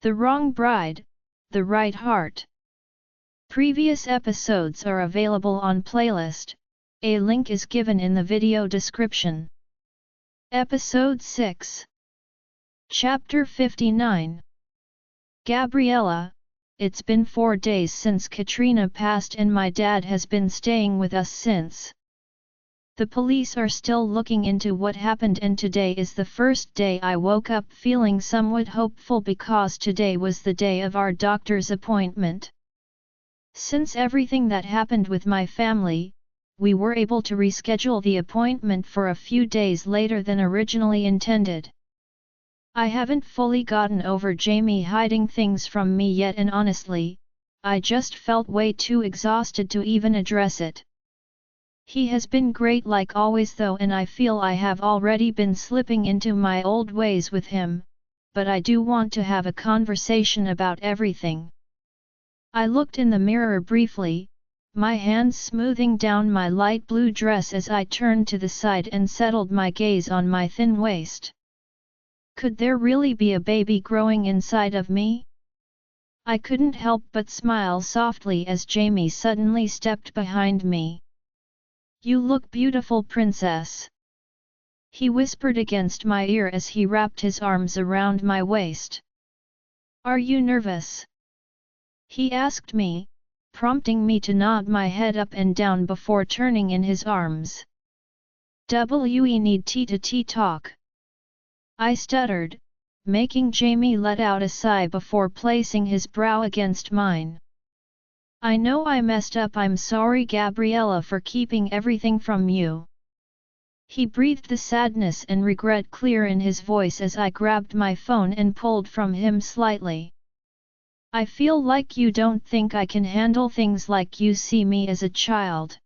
The Wrong Bride, The Right Heart. Previous episodes are available on playlist, a link is given in the video description. Episode 6. Chapter 59. Gabriella, it's been 4 days since Katrina passed and my dad has been staying with us since. The police are still looking into what happened and today is the first day I woke up feeling somewhat hopeful because today was the day of our doctor's appointment. Since everything that happened with my family, we were able to reschedule the appointment for a few days later than originally intended. I haven't fully gotten over Jamie hiding things from me yet and honestly, I just felt way too exhausted to even address it. He has been great like always though and I feel I have already been slipping into my old ways with him, but I do want to have a conversation about everything. I looked in the mirror briefly, my hands smoothing down my light blue dress as I turned to the side and settled my gaze on my thin waist. Could there really be a baby growing inside of me? I couldn't help but smile softly as Jamie suddenly stepped behind me. "You look beautiful, princess," he whispered against my ear as he wrapped his arms around my waist. "Are you nervous?" he asked me, prompting me to nod my head up and down before turning in his arms. "We need tea talk," I stuttered, making Jamie let out a sigh before placing his brow against mine. "I know I messed up. I'm sorry, Gabriella, for keeping everything from you." He breathed the sadness and regret clear in his voice as I grabbed my phone and pulled from him slightly. "I feel like you don't think I can handle things like you see me as a child,"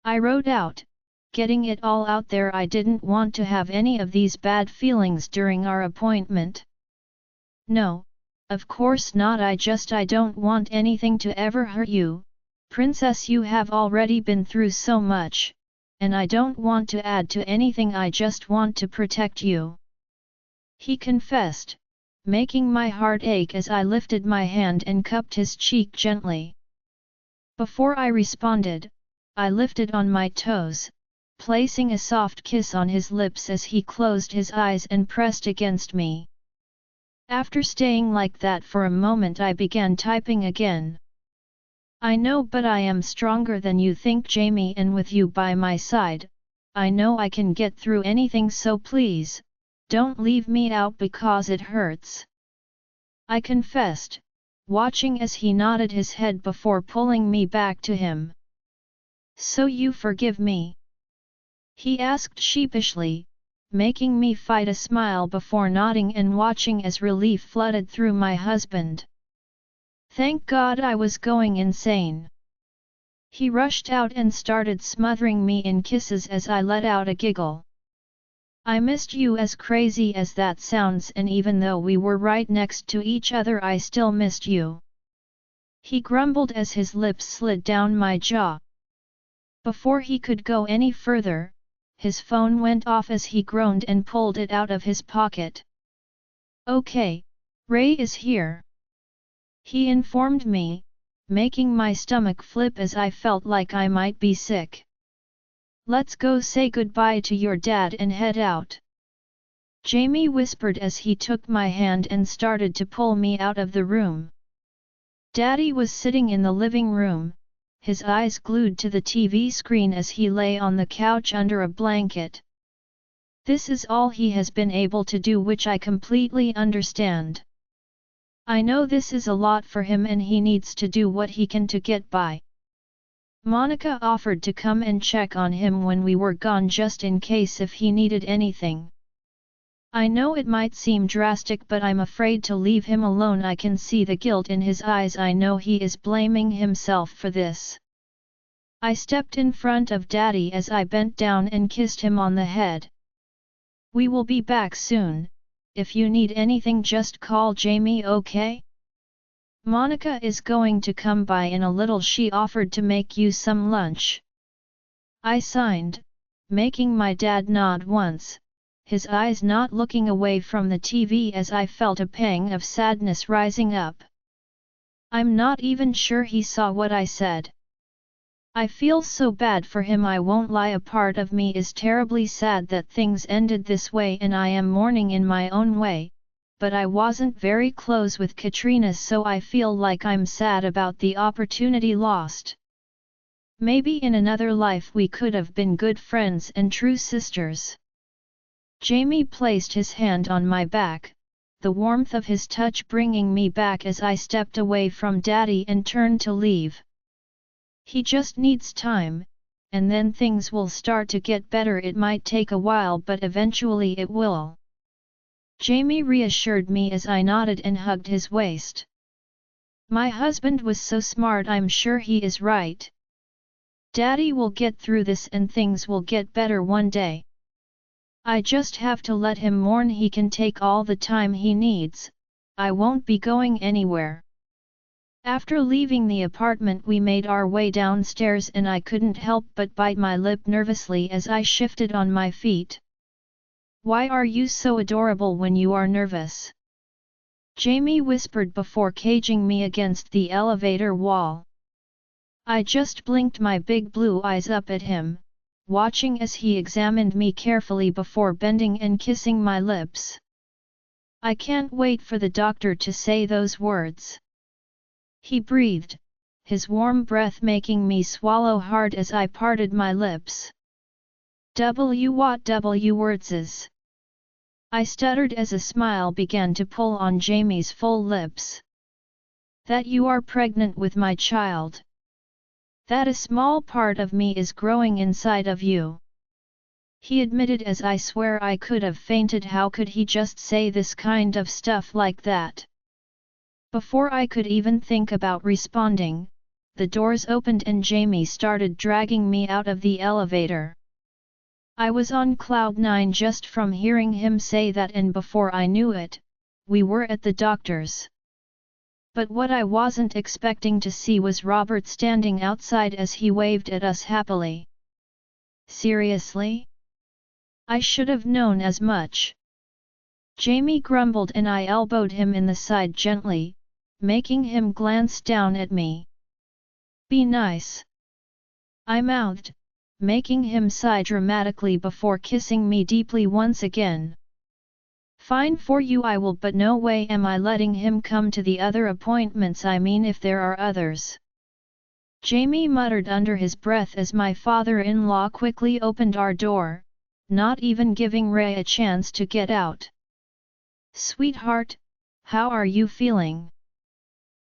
I wrote out, getting it all out there. I didn't want to have any of these bad feelings during our appointment. "No, of course not. I don't want anything to ever hurt you, princess. You have already been through so much, and I don't want to add to anything. I just want to protect you," he confessed, making my heart ache as I lifted my hand and cupped his cheek gently. Before I responded, I lifted on my toes, placing a soft kiss on his lips as he closed his eyes and pressed against me. After staying like that for a moment, I began typing again. "I know, but I am stronger than you think, Jamie, and with you by my side, I know I can get through anything, so please, don't leave me out because it hurts," I confessed, watching as he nodded his head before pulling me back to him. "So you forgive me?" he asked sheepishly, making me fight a smile before nodding and watching as relief flooded through my husband. Thank God, I was going insane. He rushed out and started smothering me in kisses as I let out a giggle. "I missed you, as crazy as that sounds, and even though we were right next to each other, I still missed you," he grumbled as his lips slid down my jaw. Before he could go any further, his phone went off as he groaned and pulled it out of his pocket. "Okay, Ray is here," he informed me, making my stomach flip as I felt like I might be sick. "Let's go say goodbye to your dad and head out," Jamie whispered as he took my hand and started to pull me out of the room. Daddy was sitting in the living room, his eyes glued to the TV screen as he lay on the couch under a blanket. This is all he has been able to do, which I completely understand. I know this is a lot for him and he needs to do what he can to get by. Monica offered to come and check on him when we were gone just in case if he needed anything. I know it might seem drastic, but I'm afraid to leave him alone. I can see the guilt in his eyes. I know he is blaming himself for this. I stepped in front of Daddy as I bent down and kissed him on the head. "We will be back soon. If you need anything, just call Jamie, okay? Monica is going to come by in a little. She offered to make you some lunch." I signed, making my dad nod once, his eyes not looking away from the TV as I felt a pang of sadness rising up. I'm not even sure he saw what I said. I feel so bad for him, I won't lie, a part of me is terribly sad that things ended this way and I am mourning in my own way, but I wasn't very close with Katrina, so I feel like I'm sad about the opportunity lost. Maybe in another life we could have been good friends and true sisters. Jamie placed his hand on my back, the warmth of his touch bringing me back as I stepped away from Daddy and turned to leave. He just needs time, and then things will start to get better. It might take a while, but eventually it will. Jamie reassured me as I nodded and hugged his waist. My husband was so smart, I'm sure he is right. Daddy will get through this and things will get better one day. I just have to let him mourn. He can take all the time he needs. I won't be going anywhere. After leaving the apartment, we made our way downstairs and I couldn't help but bite my lip nervously as I shifted on my feet. Why are you so adorable when you are nervous? Jamie whispered before caging me against the elevator wall. I just blinked my big blue eyes up at him, watching as he examined me carefully before bending and kissing my lips. I can't wait for the doctor to say those words. He breathed, his warm breath making me swallow hard as I parted my lips. What words? I stuttered as a smile began to pull on Jamie's full lips. That you are pregnant with my child. That a small part of me is growing inside of you. He admitted as I swear I could have fainted. How could he just say this kind of stuff like that? Before I could even think about responding, the doors opened and Jamie started dragging me out of the elevator. I was on cloud 9 just from hearing him say that, and before I knew it, we were at the doctor's. But what I wasn't expecting to see was Robert standing outside as he waved at us happily. Seriously? I should have known as much. Jamie grumbled and I elbowed him in the side gently, making him glance down at me. Be nice. I mouthed, making him sigh dramatically before kissing me deeply once again. Fine for you I will, but no way am I letting him come to the other appointments, I mean if there are others. Jamie muttered under his breath as my father-in-law quickly opened our door, not even giving Ray a chance to get out. Sweetheart, how are you feeling?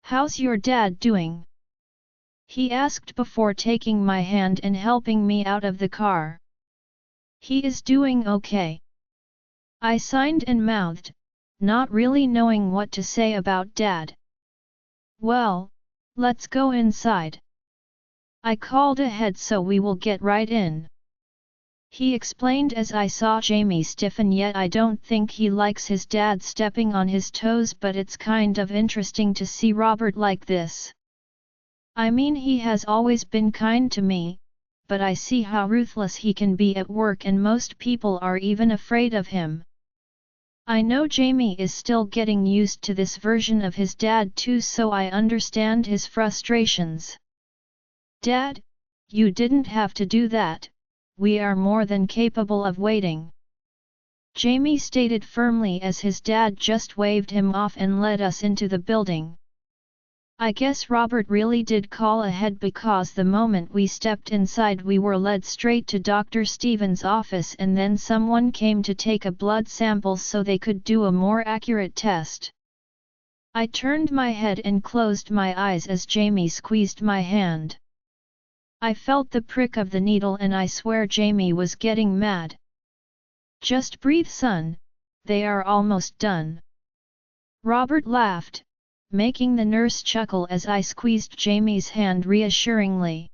How's your dad doing? He asked before taking my hand and helping me out of the car. He is doing okay. I signed and mouthed, not really knowing what to say about Dad. Well, let's go inside. I called ahead so we will get right in. He explained as I saw Jamie stiffen, yet I don't think he likes his dad stepping on his toes, but it's kind of interesting to see Robert like this. I mean, he has always been kind to me, but I see how ruthless he can be at work and most people are even afraid of him. I know Jamie is still getting used to this version of his dad too, so I understand his frustrations. Dad, you didn't have to do that, we are more than capable of waiting. Jamie stated firmly as his dad just waved him off and led us into the building. I guess Robert really did call ahead because the moment we stepped inside we were led straight to Dr. Stevens' office and then someone came to take a blood sample so they could do a more accurate test. I turned my head and closed my eyes as Jamie squeezed my hand. I felt the prick of the needle and I swear Jamie was getting mad. Just breathe, son, they are almost done. Robert laughed, making the nurse chuckle as I squeezed Jamie's hand reassuringly.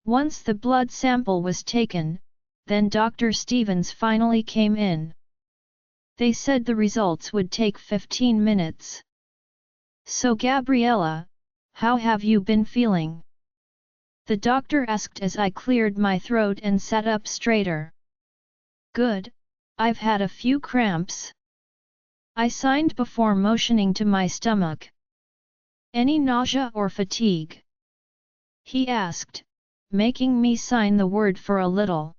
Once the blood sample was taken, then Dr. Stevens finally came in. They said the results would take 15 minutes. So Gabriella, how have you been feeling? The doctor asked as I cleared my throat and sat up straighter. Good, I've had a few cramps. I signed before motioning to my stomach. Any nausea or fatigue? He asked, making me sign the word for a little.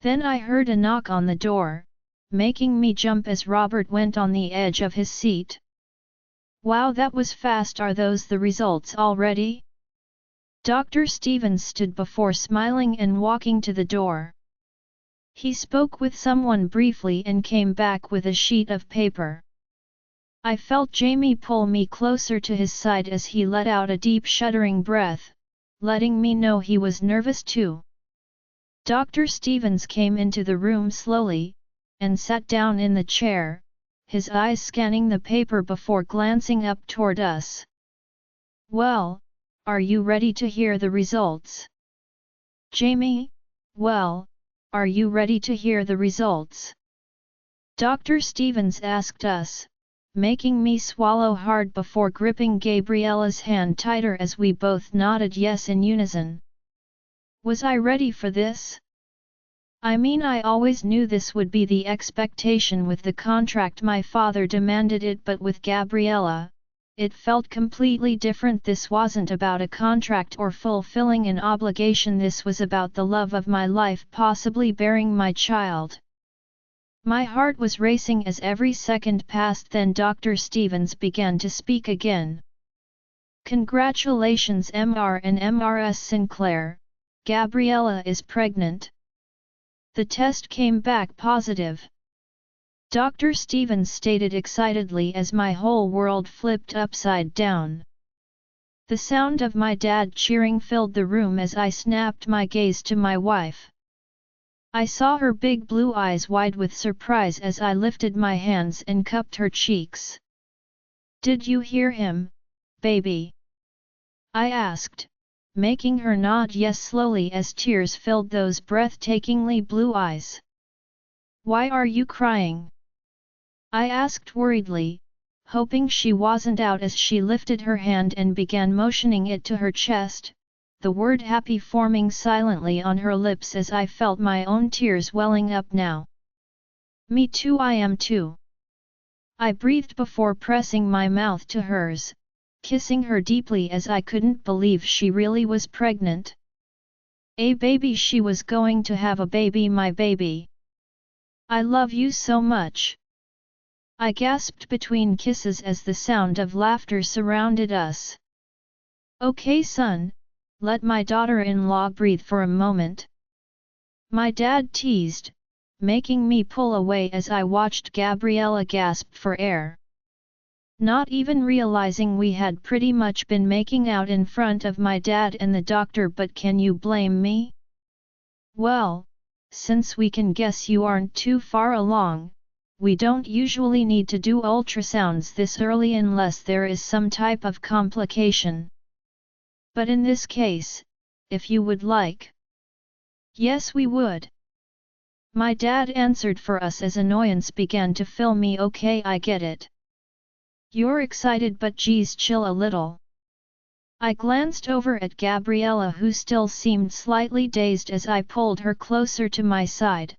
Then I heard a knock on the door, making me jump as Robert went on the edge of his seat. Wow, that was fast. Are those the results already? Dr. Stevens stood before smiling and walking to the door. He spoke with someone briefly and came back with a sheet of paper. I felt Jamie pull me closer to his side as he let out a deep shuddering breath, letting me know he was nervous too. Dr. Stevens came into the room slowly, and sat down in the chair, his eyes scanning the paper before glancing up toward us. Well, are you ready to hear the results? Jamie, well, are you ready to hear the results? Dr. Stevens asked us, making me swallow hard before gripping Gabriella's hand tighter as we both nodded yes in unison. Was I ready for this? I mean, I always knew this would be the expectation with the contract my father demanded it, but with Gabriella, it felt completely different. This wasn't about a contract or fulfilling an obligation, this was about the love of my life, possibly bearing my child. My heart was racing as every second passed. Then Dr. Stevens began to speak again. Congratulations Mr. and Mrs. Sinclair, Gabriella is pregnant. The test came back positive. Dr. Stevens stated excitedly as my whole world flipped upside down. The sound of my dad cheering filled the room as I snapped my gaze to my wife. I saw her big blue eyes wide with surprise as I lifted my hands and cupped her cheeks. Did you hear him, baby? I asked, making her nod yes slowly as tears filled those breathtakingly blue eyes. Why are you crying? I asked worriedly, hoping she wasn't out as she lifted her hand and began motioning it to her chest, the word happy forming silently on her lips as I felt my own tears welling up now. Me too, I am too. I breathed before pressing my mouth to hers, kissing her deeply as I couldn't believe she really was pregnant. A baby, she was going to have a baby, my baby. I love you so much. I gasped between kisses as the sound of laughter surrounded us. Okay son, let my daughter-in-law breathe for a moment. My dad teased, making me pull away as I watched Gabriella gasp for air. Not even realizing we had pretty much been making out in front of my dad and the doctor, but can you blame me? Well, since we can guess you aren't too far along, we don't usually need to do ultrasounds this early unless there is some type of complication. But in this case, if you would like. Yes, we would. My dad answered for us as annoyance began to fill me. Okay, I get it. You're excited, but geez, chill a little. I glanced over at Gabriella, who still seemed slightly dazed as I pulled her closer to my side.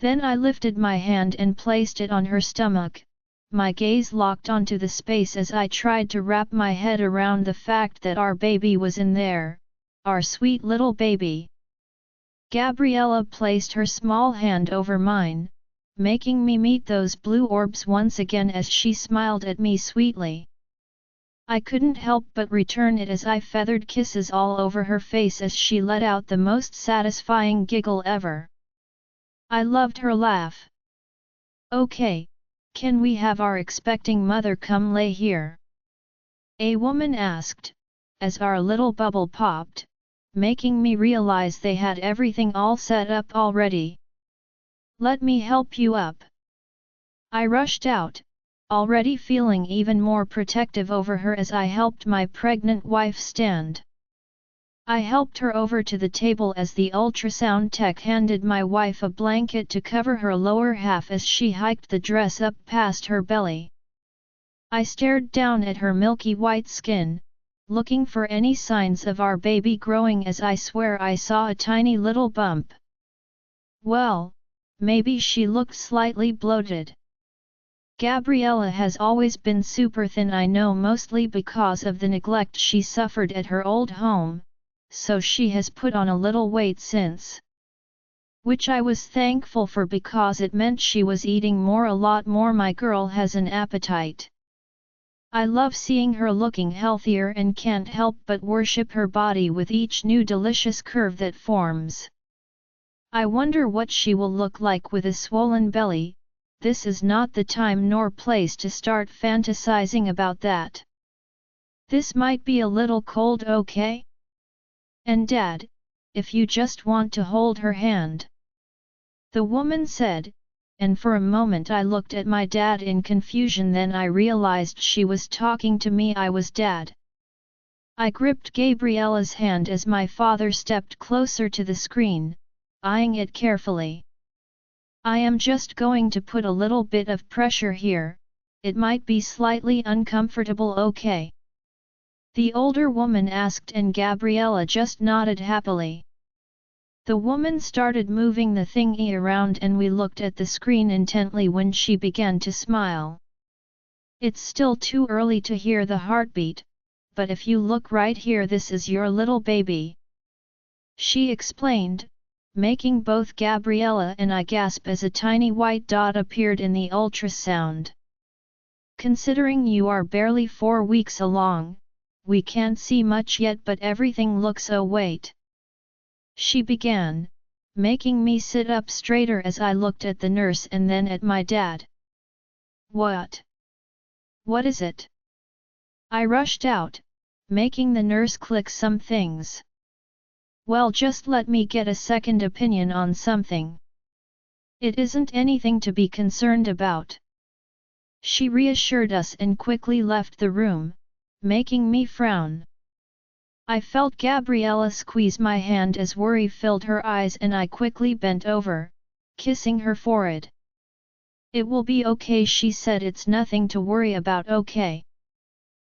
Then I lifted my hand and placed it on her stomach, my gaze locked onto the space as I tried to wrap my head around the fact that our baby was in there, our sweet little baby. Gabriella placed her small hand over mine, making me meet those blue orbs once again as she smiled at me sweetly. I couldn't help but return it as I feathered kisses all over her face as she let out the most satisfying giggle ever. I loved her laugh. Okay, can we have our expecting mother come lay here? A woman asked, as our little bubble popped, making me realize they had everything all set up already. Let me help you up. I rushed out, already feeling even more protective over her as I helped my pregnant wife stand. I helped her over to the table as the ultrasound tech handed my wife a blanket to cover her lower half as she hiked the dress up past her belly. I stared down at her milky white skin, looking for any signs of our baby growing as I swear I saw a tiny little bump. Well, Maybe she looked slightly bloated. Gabriella has always been super thin, I know, mostly because of the neglect she suffered at her old home, so she has put on a little weight since. Which I was thankful for because it meant she was eating more, a lot more. My girl has an appetite. I love seeing her looking healthier and can't help but worship her body with each new delicious curve that forms. I wonder what she will look like with a swollen belly. This is not the time nor place to start fantasizing about that. This might be a little cold, okay? And Dad, if you just want to hold her hand. The woman said, and for a moment I looked at my dad in confusion, then I realized she was talking to me. I was Dad. I gripped Gabriella's hand as my father stepped closer to the screen, eyeing it carefully. I am just going to put a little bit of pressure here, it might be slightly uncomfortable, okay? The older woman asked, and Gabriella just nodded happily. The woman started moving the thingy around and we looked at the screen intently when she began to smile. It's still too early to hear the heartbeat, but if you look right here, this is your little baby. She explained, making both Gabriella and I gasp as a tiny white dot appeared in the ultrasound. Considering you are barely 4 weeks along, we can't see much yet, but everything looks. Oh wait. She began, making me sit up straighter as I looked at the nurse and then at my dad. What? What is it? I rushed out, making the nurse click some things. Well, just let me get a second opinion on something. It isn't anything to be concerned about. She reassured us and quickly left the room, making me frown. I felt Gabriella squeeze my hand as worry filled her eyes and I quickly bent over, kissing her forehead. It will be okay, she said, it's nothing to worry about, okay?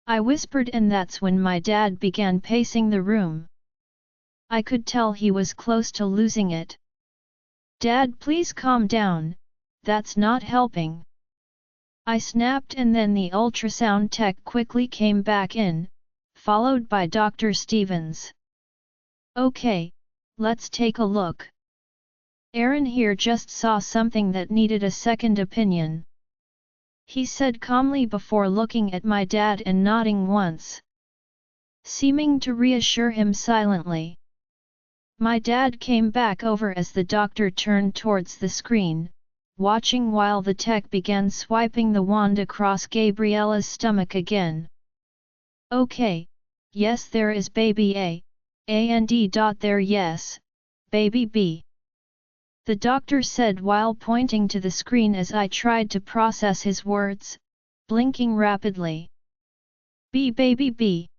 I whispered, and that's when my dad began pacing the room. I could tell he was close to losing it. Dad, please calm down, that's not helping. I snapped, and then the ultrasound tech quickly came back in, followed by Dr. Stevens. Okay, let's take a look. Aaron here just saw something that needed a second opinion. He said calmly before looking at my dad and nodding once, seeming to reassure him silently. My dad came back over as the doctor turned towards the screen, watching while the tech began swiping the wand across Gabriella's stomach again. Okay, yes, there is baby A, and there, yes, baby B. The doctor said while pointing to the screen as I tried to process his words, blinking rapidly. B, baby B.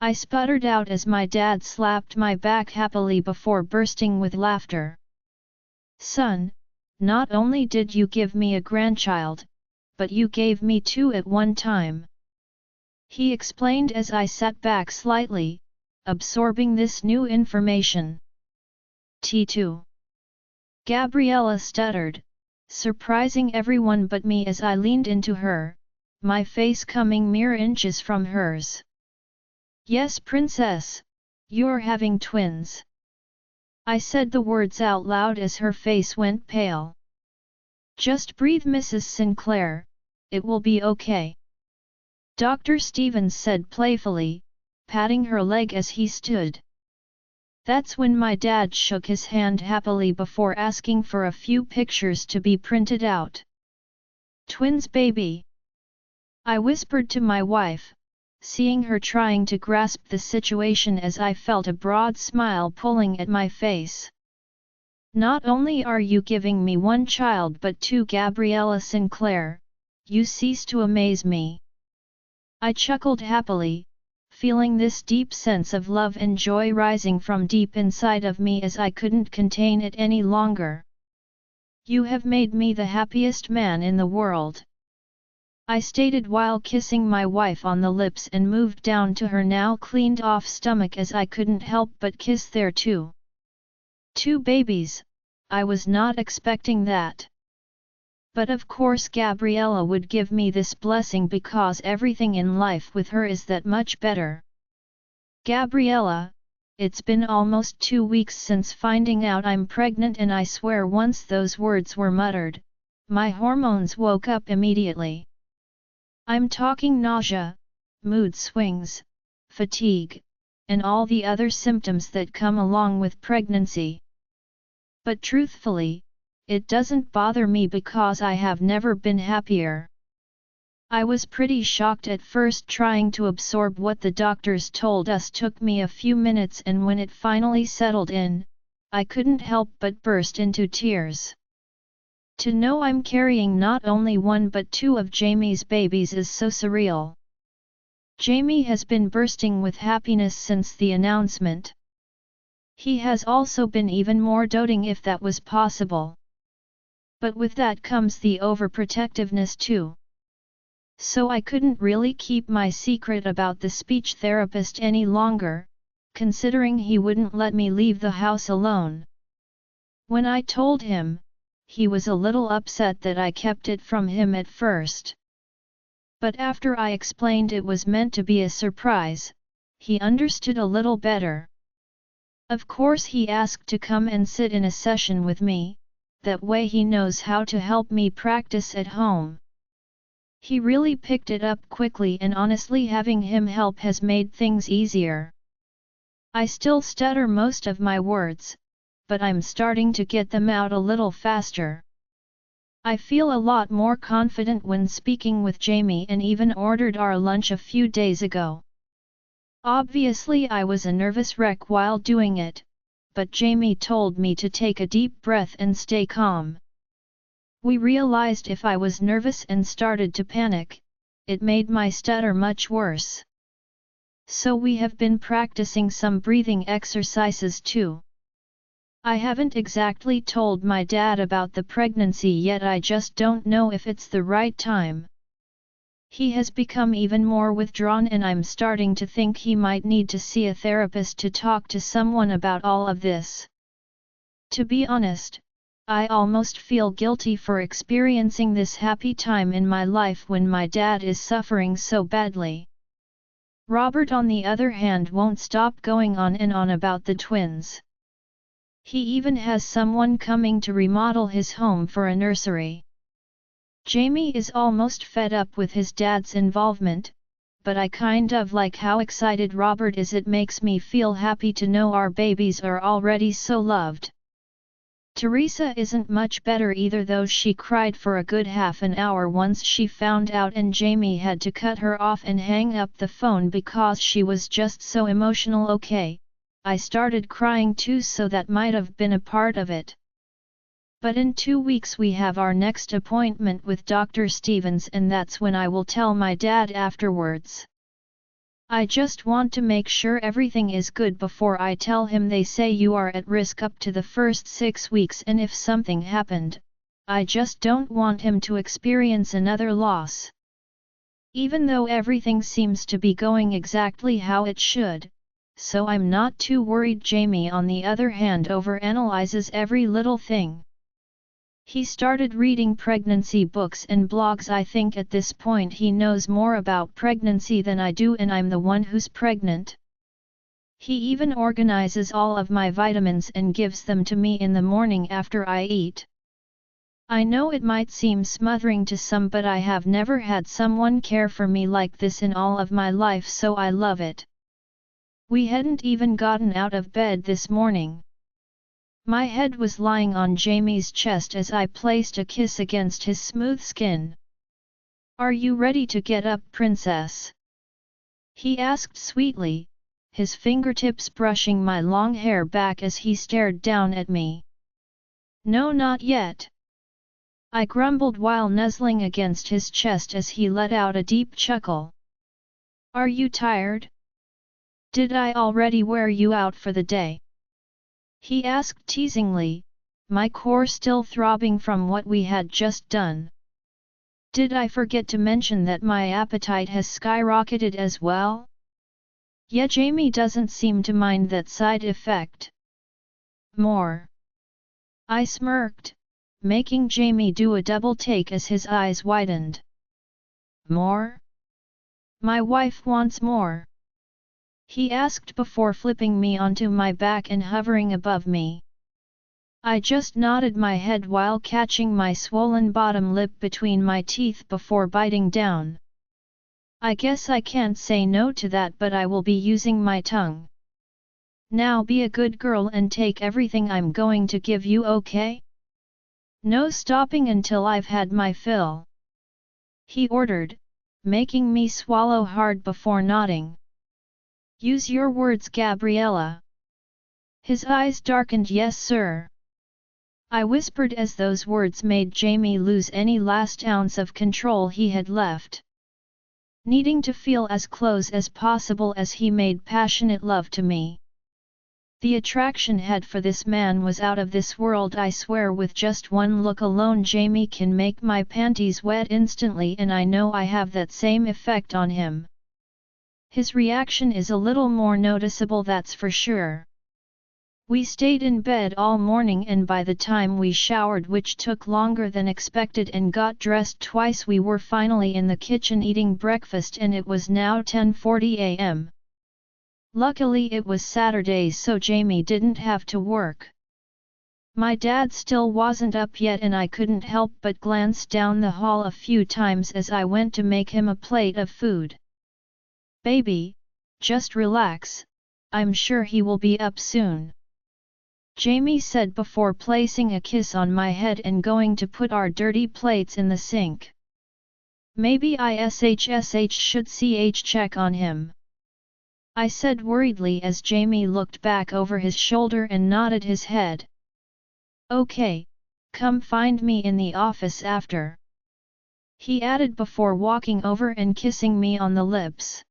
I sputtered out as my dad slapped my back happily before bursting with laughter. Son, not only did you give me a grandchild, but you gave me 2 at one time. He explained as I sat back slightly, absorbing this new information. T2. Gabriella stuttered, surprising everyone but me as I leaned into her, my face coming mere inches from hers. Yes, princess, you're having twins. I said the words out loud as her face went pale. Just breathe, Mrs. Sinclair, it will be okay. Dr. Stevens said playfully, patting her leg as he stood. That's when my dad shook his hand happily before asking for a few pictures to be printed out. Twins, baby. I whispered to my wife, seeing her trying to grasp the situation as I felt a broad smile pulling at my face. Not only are you giving me 1 child but 2, Gabriella Sinclair, you cease to amaze me. I chuckled happily, feeling this deep sense of love and joy rising from deep inside of me as I couldn't contain it any longer. You have made me the happiest man in the world. I stated while kissing my wife on the lips and moved down to her now cleaned off stomach as I couldn't help but kiss there too. 2 babies, I was not expecting that. But of course Gabriella would give me this blessing because everything in life with her is that much better. Gabriella, it's been almost 2 weeks since finding out I'm pregnant, and I swear once those words were muttered, my hormones woke up immediately. I'm talking nausea, mood swings, fatigue, and all the other symptoms that come along with pregnancy. But truthfully, it doesn't bother me because I have never been happier. I was pretty shocked at first. Trying to absorb what the doctors told us took me a few minutes, and when it finally settled in, I couldn't help but burst into tears. To know I'm carrying not only one but 2 of Jamie's babies is so surreal. Jamie has been bursting with happiness since the announcement. He has also been even more doting, if that was possible. But with that comes the overprotectiveness too. So I couldn't really keep my secret about the speech therapist any longer, considering he wouldn't let me leave the house alone. When I told him, he was a little upset that I kept it from him at first. But after I explained it was meant to be a surprise, he understood a little better. Of course he asked to come and sit in a session with me, that way he knows how to help me practice at home. He really picked it up quickly, and honestly having him help has made things easier. I still stutter most of my words, but I'm starting to get them out a little faster. I feel a lot more confident when speaking with Jamie, and even ordered our lunch a few days ago. Obviously I was a nervous wreck while doing it, but Jamie told me to take a deep breath and stay calm. We realized if I was nervous and started to panic, it made my stutter much worse. So we have been practicing some breathing exercises too. I haven't exactly told my dad about the pregnancy yet. I just don't know if it's the right time. He has become even more withdrawn, and I'm starting to think he might need to see a therapist to talk to someone about all of this. To be honest, I almost feel guilty for experiencing this happy time in my life when my dad is suffering so badly. Robert, on the other hand, won't stop going on and on about the twins. He even has someone coming to remodel his home for a nursery. Jamie is almost fed up with his dad's involvement, but I kind of like how excited Robert is. It makes me feel happy to know our babies are already so loved. Teresa isn't much better either, though she cried for a good half an hour once she found out, and Jamie had to cut her off and hang up the phone because she was just so emotional. Okay, I started crying too, so that might have been a part of it. But in 2 weeks we have our next appointment with Dr. Stevens, and that's when I will tell my dad afterwards. I just want to make sure everything is good before I tell him. They say you are at risk up to the first 6 weeks, and if something happened, I just don't want him to experience another loss. Even though everything seems to be going exactly how it should, so I'm not too worried. Jamie, on the other hand, overanalyzes every little thing. He started reading pregnancy books and blogs. I think at this point he knows more about pregnancy than I do, and I'm the one who's pregnant. He even organizes all of my vitamins and gives them to me in the morning after I eat. I know it might seem smothering to some, but I have never had someone care for me like this in all of my life, so I love it. We hadn't even gotten out of bed this morning. My head was lying on Jamie's chest as I placed a kiss against his smooth skin. "Are you ready to get up, princess?" he asked sweetly, his fingertips brushing my long hair back as he stared down at me. "No, not yet," I grumbled while nuzzling against his chest as he let out a deep chuckle. "Are you tired? Did I already wear you out for the day?" he asked teasingly, my core still throbbing from what we had just done. Did I forget to mention that my appetite has skyrocketed as well? Yeah, Jamie doesn't seem to mind that side effect. More. I smirked, making Jamie do a double take as his eyes widened. More? My wife wants more. He asked before flipping me onto my back and hovering above me. I just nodded my head while catching my swollen bottom lip between my teeth before biting down. I guess I can't say no to that, but I will be using my tongue. Now be a good girl and take everything I'm going to give you, okay? No stopping until I've had my fill. He ordered, making me swallow hard before nodding. Use your words, Gabriella. His eyes darkened. Yes, sir. I whispered as those words made Jamie lose any last ounce of control he had left. Needing to feel as close as possible as he made passionate love to me. The attraction had for this man was out of this world. I swear with just one look alone Jamie can make my panties wet instantly, and I know I have that same effect on him. His reaction is a little more noticeable, that's for sure. We stayed in bed all morning, and by the time we showered, which took longer than expected, and got dressed twice, we were finally in the kitchen eating breakfast, and it was now 10:40 a.m. Luckily it was Saturday, so Jamie didn't have to work. My dad still wasn't up yet, and I couldn't help but glance down the hall a few times as I went to make him a plate of food. Baby, just relax, I'm sure he will be up soon. Jamie said before placing a kiss on my head and going to put our dirty plates in the sink. Maybe ISHSH should check on him. I said worriedly as Jamie looked back over his shoulder and nodded his head. Okay, come find me in the office after. He added before walking over and kissing me on the lips.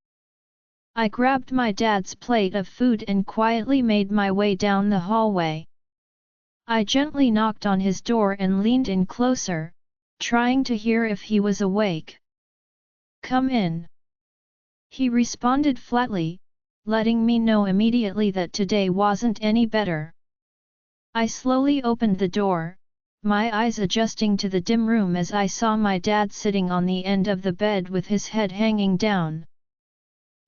I grabbed my dad's plate of food and quietly made my way down the hallway. I gently knocked on his door and leaned in closer, trying to hear if he was awake. Come in. He responded flatly, letting me know immediately that today wasn't any better. I slowly opened the door, my eyes adjusting to the dim room as I saw my dad sitting on the end of the bed with his head hanging down.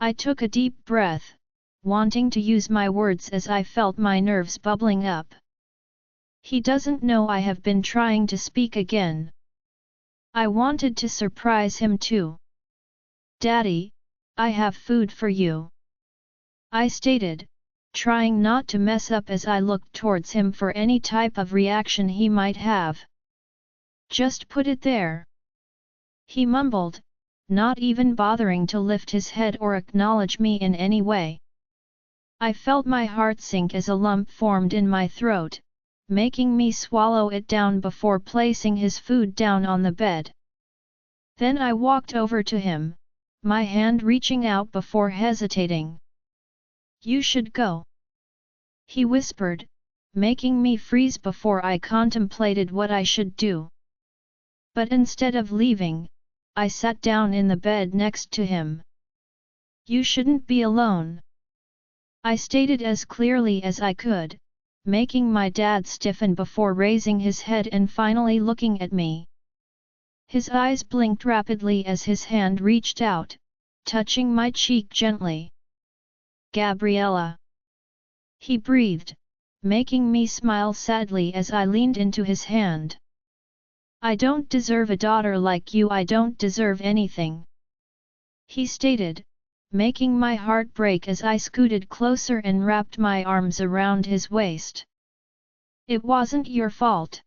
I took a deep breath, wanting to use my words as I felt my nerves bubbling up. He doesn't know I have been trying to speak again. I wanted to surprise him too. Daddy, I have food for you. I stated, trying not to mess up as I looked towards him for any type of reaction he might have. Just put it there. He mumbled, not even bothering to lift his head or acknowledge me in any way. I felt my heart sink as a lump formed in my throat, making me swallow it down before placing his food down on the bed. Then I walked over to him, my hand reaching out before hesitating. You should go. He whispered, making me freeze before I contemplated what I should do. But instead of leaving, I sat down in the bed next to him. You shouldn't be alone. I stated as clearly as I could, making my dad stiffen before raising his head and finally looking at me. His eyes blinked rapidly as his hand reached out, touching my cheek gently. Gabriella. He breathed, making me smile sadly as I leaned into his hand. I don't deserve a daughter like you. I don't deserve anything. He stated, making my heart break as I scooted closer and wrapped my arms around his waist. It wasn't your fault.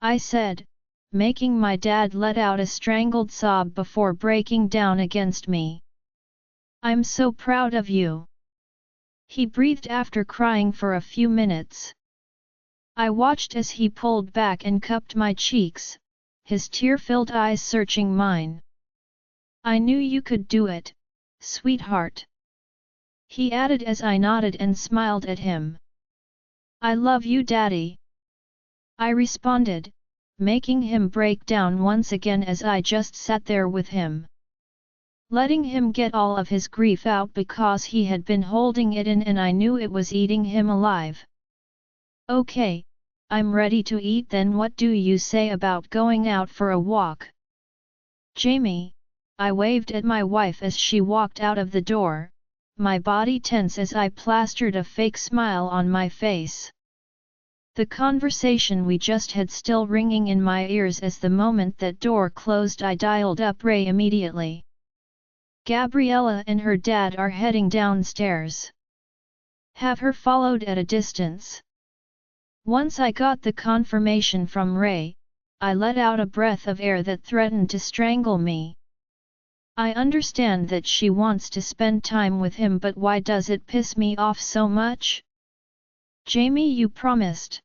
I said, making my dad let out a strangled sob before breaking down against me. I'm so proud of you. He breathed after crying for a few minutes. I watched as he pulled back and cupped my cheeks, his tear-filled eyes searching mine. I knew you could do it, sweetheart. He added as I nodded and smiled at him. I love you, Daddy. I responded, making him break down once again as I just sat there with him. Letting him get all of his grief out because he had been holding it in and I knew it was eating him alive. Okay, I'm ready to eat. Then what do you say about going out for a walk? Jamie, I waved at my wife as she walked out of the door, my body tense as I plastered a fake smile on my face. The conversation we just had still ringing in my ears as the moment that door closed I dialed up Ray immediately. Gabriella and her dad are heading downstairs. Have her followed at a distance. Once I got the confirmation from Ray, I let out a breath of air that threatened to strangle me. I understand that she wants to spend time with him, but why does it piss me off so much? Jamie, you promised,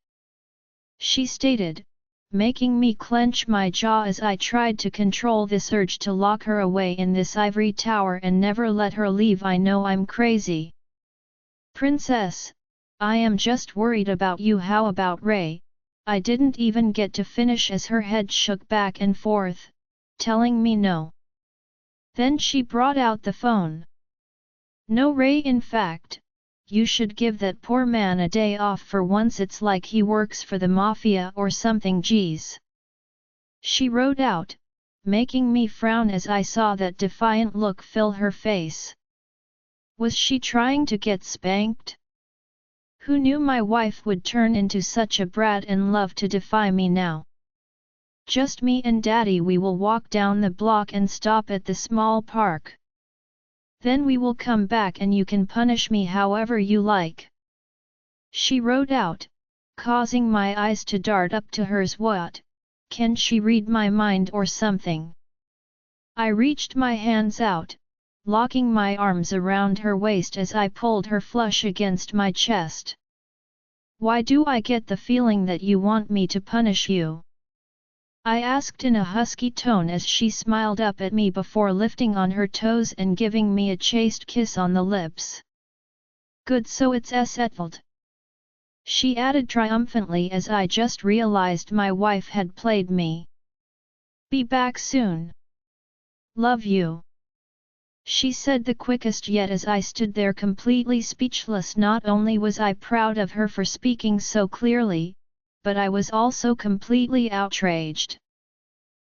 she stated, making me clench my jaw as I tried to control this urge to lock her away in this ivory tower and never let her leave. I know I'm crazy. Princess, I am just worried about you. How about Ray? I didn't even get to finish as her head shook back and forth, telling me no. Then she brought out the phone. No, Ray, in fact, you should give that poor man a day off for once. It's like he works for the mafia or something. Geez. She wrote out, making me frown as I saw that defiant look fill her face. Was she trying to get spanked? Who knew my wife would turn into such a brat and love to defy me now? Just me and Daddy. We will walk down the block and stop at the small park. Then we will come back and you can punish me however you like. She wrote out, causing my eyes to dart up to hers. What? Can she read my mind or something? I reached my hands out, locking my arms around her waist as I pulled her flush against my chest. Why do I get the feeling that you want me to punish you? I asked in a husky tone as she smiled up at me before lifting on her toes and giving me a chaste kiss on the lips. Good, so it's settled, she added triumphantly as I just realized my wife had played me. Be back soon. Love you, she said the quickest yet as I stood there completely speechless. Not only was I proud of her for speaking so clearly, but I was also completely outraged.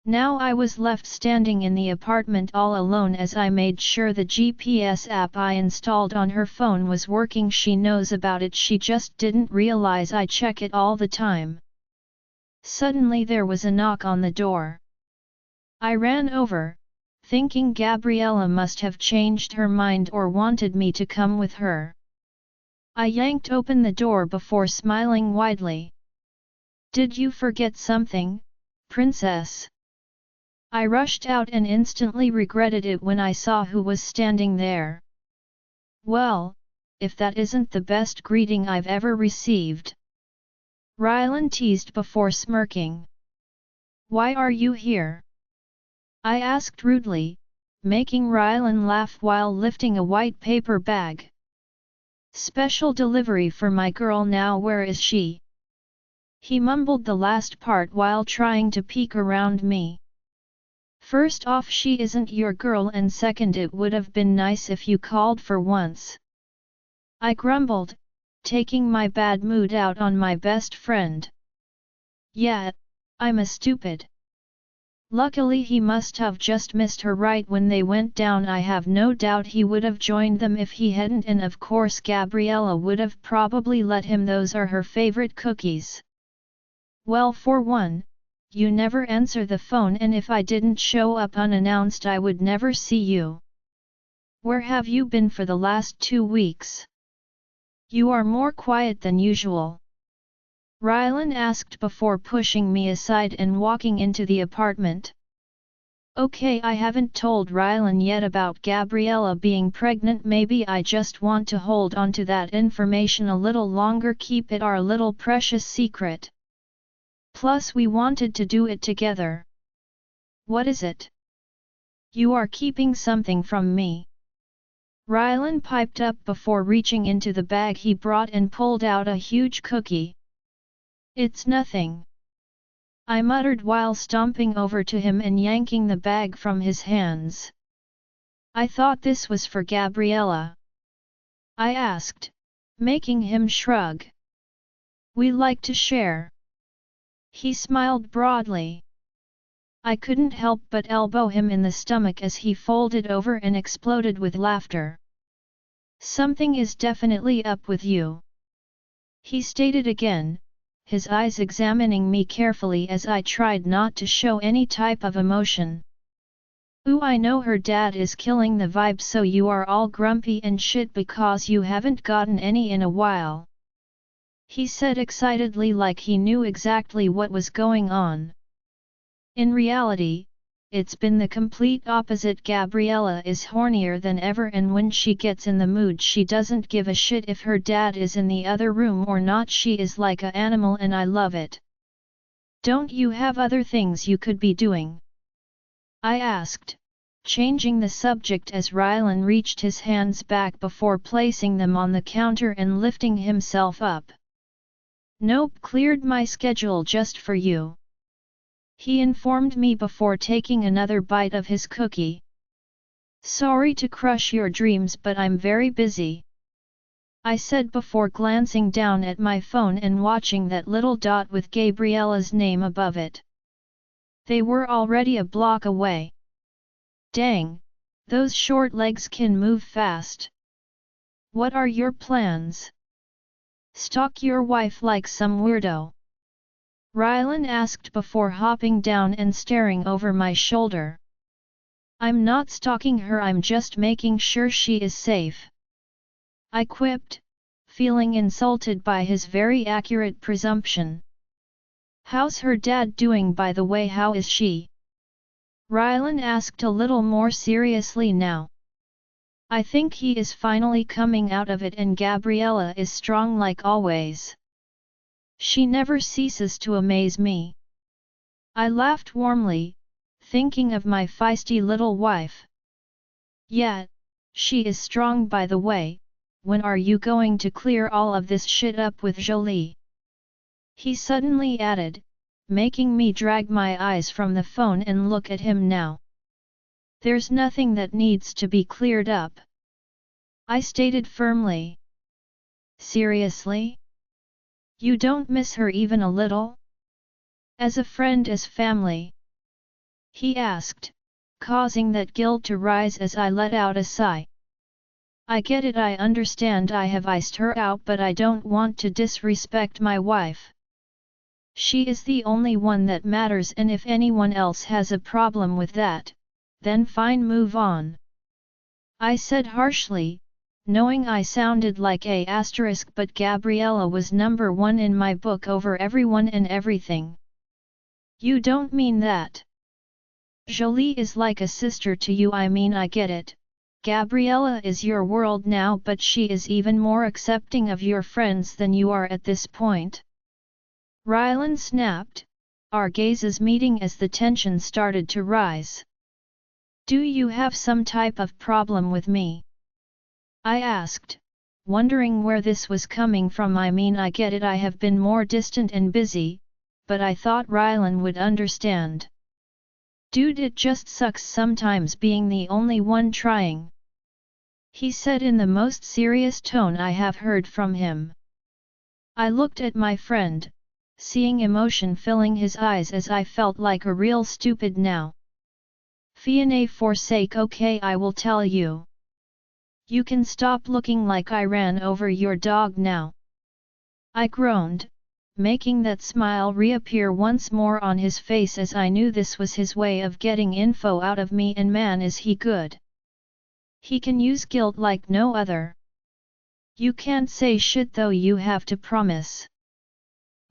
Now I was left standing in the apartment all alone as I made sure the GPS app I installed on her phone was working. She knows about it, she just didn't realize I check it all the time. Suddenly there was a knock on the door. I ran over, thinking Gabriella must have changed her mind or wanted me to come with her. I yanked open the door before smiling widely. Did you forget something, princess? I rushed out and instantly regretted it when I saw who was standing there. Well, if that isn't the best greeting I've ever received. Rylan teased before smirking. Why are you here? I asked rudely, making Rylan laugh while lifting a white paper bag. Special delivery for my girl. Now where is she? He mumbled the last part while trying to peek around me. First off, she isn't your girl, and second, it would have been nice if you called for once. I grumbled, taking my bad mood out on my best friend. Yeah, I'm a stupid. Luckily he must have just missed her right when they went down. I have no doubt he would have joined them if he hadn't, and of course Gabriella would have probably let him. Those are her favorite cookies. Well, for one, you never answer the phone, and if I didn't show up unannounced I would never see you. Where have you been for the last 2 weeks? You are more quiet than usual. Rylan asked before pushing me aside and walking into the apartment. Okay, I haven't told Rylan yet about Gabriella being pregnant. Maybe I just want to hold on to that information a little longer, keep it our little precious secret. Plus we wanted to do it together. What is it? You are keeping something from me. Rylan piped up before reaching into the bag he brought and pulled out a huge cookie. It's nothing, I muttered while stomping over to him and yanking the bag from his hands. I thought this was for Gabriella, I asked, making him shrug. We like to share. He smiled broadly. I couldn't help but elbow him in the stomach as he folded over and exploded with laughter. Something is definitely up with you, he stated again, his eyes examining me carefully as I tried not to show any type of emotion. Ooh, I know her dad is killing the vibe, so you are all grumpy and shit because you haven't gotten any in a while, he said excitedly, like he knew exactly what was going on. In reality, it's been the complete opposite. Gabriella is hornier than ever, and when she gets in the mood she doesn't give a shit if her dad is in the other room or not. She is like an animal and I love it. Don't you have other things you could be doing? I asked, changing the subject as Rylan reached his hands back before placing them on the counter and lifting himself up. Nope, cleared my schedule just for you, he informed me before taking another bite of his cookie. Sorry to crush your dreams, but I'm very busy, I said before glancing down at my phone and watching that little dot with Gabriella's name above it. They were already a block away. Dang, those short legs can move fast. What are your plans? Stalk your wife like some weirdo? Rylan asked before hopping down and staring over my shoulder. I'm not stalking her, I'm just making sure she is safe, I quipped, feeling insulted by his very accurate presumption. How's her dad doing, by the way? How is she? Rylan asked a little more seriously now. I think he is finally coming out of it, and Gabriella is strong like always. She never ceases to amaze me. I laughed warmly, thinking of my feisty little wife. Yeah, she is strong, by the way. When are you going to clear all of this shit up with Jolie? He suddenly added, making me drag my eyes from the phone and look at him now. There's nothing that needs to be cleared up, I stated firmly. Seriously? You don't miss her even a little? As a friend, as family? He asked, causing that guilt to rise as I let out a sigh. I get it, I understand I have iced her out, but I don't want to disrespect my wife. She is the only one that matters, and if anyone else has a problem with that, then fine, move on, I said harshly, knowing I sounded like a asterisk, but Gabriella was number one in my book over everyone and everything. You don't mean that? Jolie is like a sister to you. I mean, I get it. Gabriella is your world now, but she is even more accepting of your friends than you are at this point. Rylan snapped, our gazes meeting as the tension started to rise. Do you have some type of problem with me? I asked, wondering where this was coming from. I mean, I get it, I have been more distant and busy, but I thought Rylan would understand. Dude, it just sucks sometimes being the only one trying, he said in the most serious tone I have heard from him. I looked at my friend, seeing emotion filling his eyes as I felt like a real stupid now. Fionnay forsake, okay, I will tell you. You can stop looking like I ran over your dog now, I groaned, making that smile reappear once more on his face as I knew this was his way of getting info out of me, and man is he good. He can use guilt like no other. You can't say shit though, you have to promise,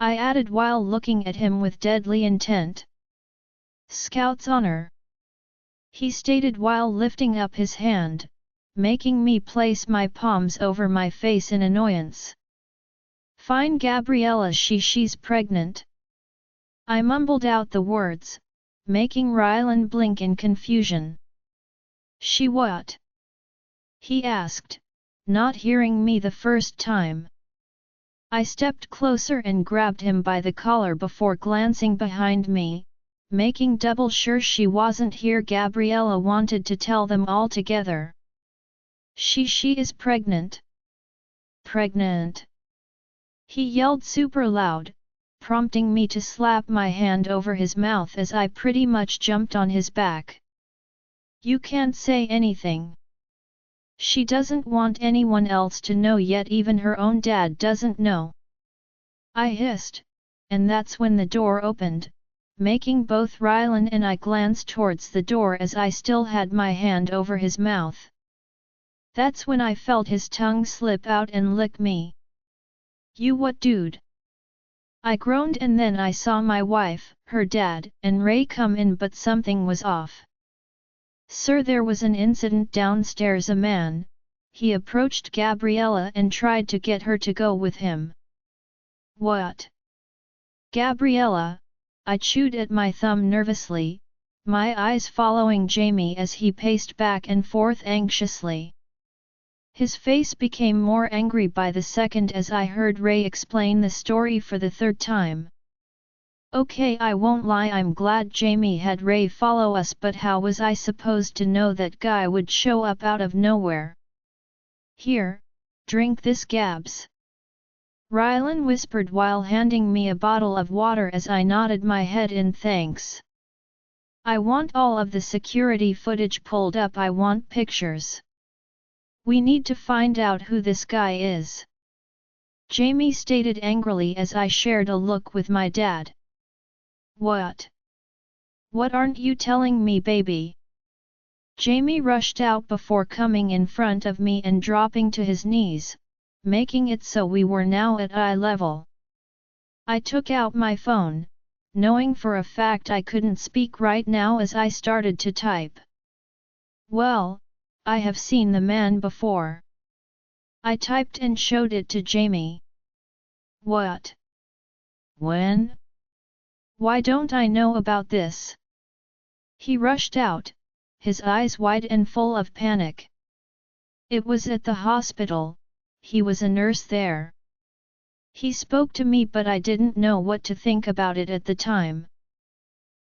I added while looking at him with deadly intent. Scout's honor, he stated while lifting up his hand, making me place my palms over my face in annoyance. Fine, Gabriella, she's pregnant. I mumbled out the words, making Rylan blink in confusion. She what? He asked, not hearing me the first time. I stepped closer and grabbed him by the collar before glancing behind me, making double sure she wasn't here. Gabriella wanted to tell them all together. She is pregnant. Pregnant? He yelled super loud, prompting me to slap my hand over his mouth as I pretty much jumped on his back. "You can't say anything. She doesn't want anyone else to know yet, even her own dad doesn't know," I hissed, and that's when the door opened, making both Rylan and I glance towards the door as I still had my hand over his mouth. That's when I felt his tongue slip out and lick me. "You what, dude?" I groaned, and then I saw my wife, her dad, and Ray come in, but something was off. "Sir, there was an incident downstairs. A man," he approached Gabriella and tried to get her to go with him. "What?" "Gabriella," I chewed at my thumb nervously, my eyes following Jamie as he paced back and forth anxiously. His face became more angry by the second as I heard Ray explain the story for the third time. Okay, I won't lie, I'm glad Jamie had Ray follow us, but how was I supposed to know that guy would show up out of nowhere? "Here, drink this, Gabs," Rylan whispered while handing me a bottle of water as I nodded my head in thanks. "I want all of the security footage pulled up, I want pictures. We need to find out who this guy is," Jamie stated angrily as I shared a look with my dad. "What? What aren't you telling me, baby?" Jamie rushed out before coming in front of me and dropping to his knees, making it so we were now at eye level. I took out my phone, knowing for a fact I couldn't speak right now as I started to type. "Well, I have seen the man before," I typed and showed it to Jamie. "What? When? Why don't I know about this?" He rushed out, his eyes wide and full of panic. "It was at the hospital, he was a nurse there. He spoke to me, but I didn't know what to think about it at the time.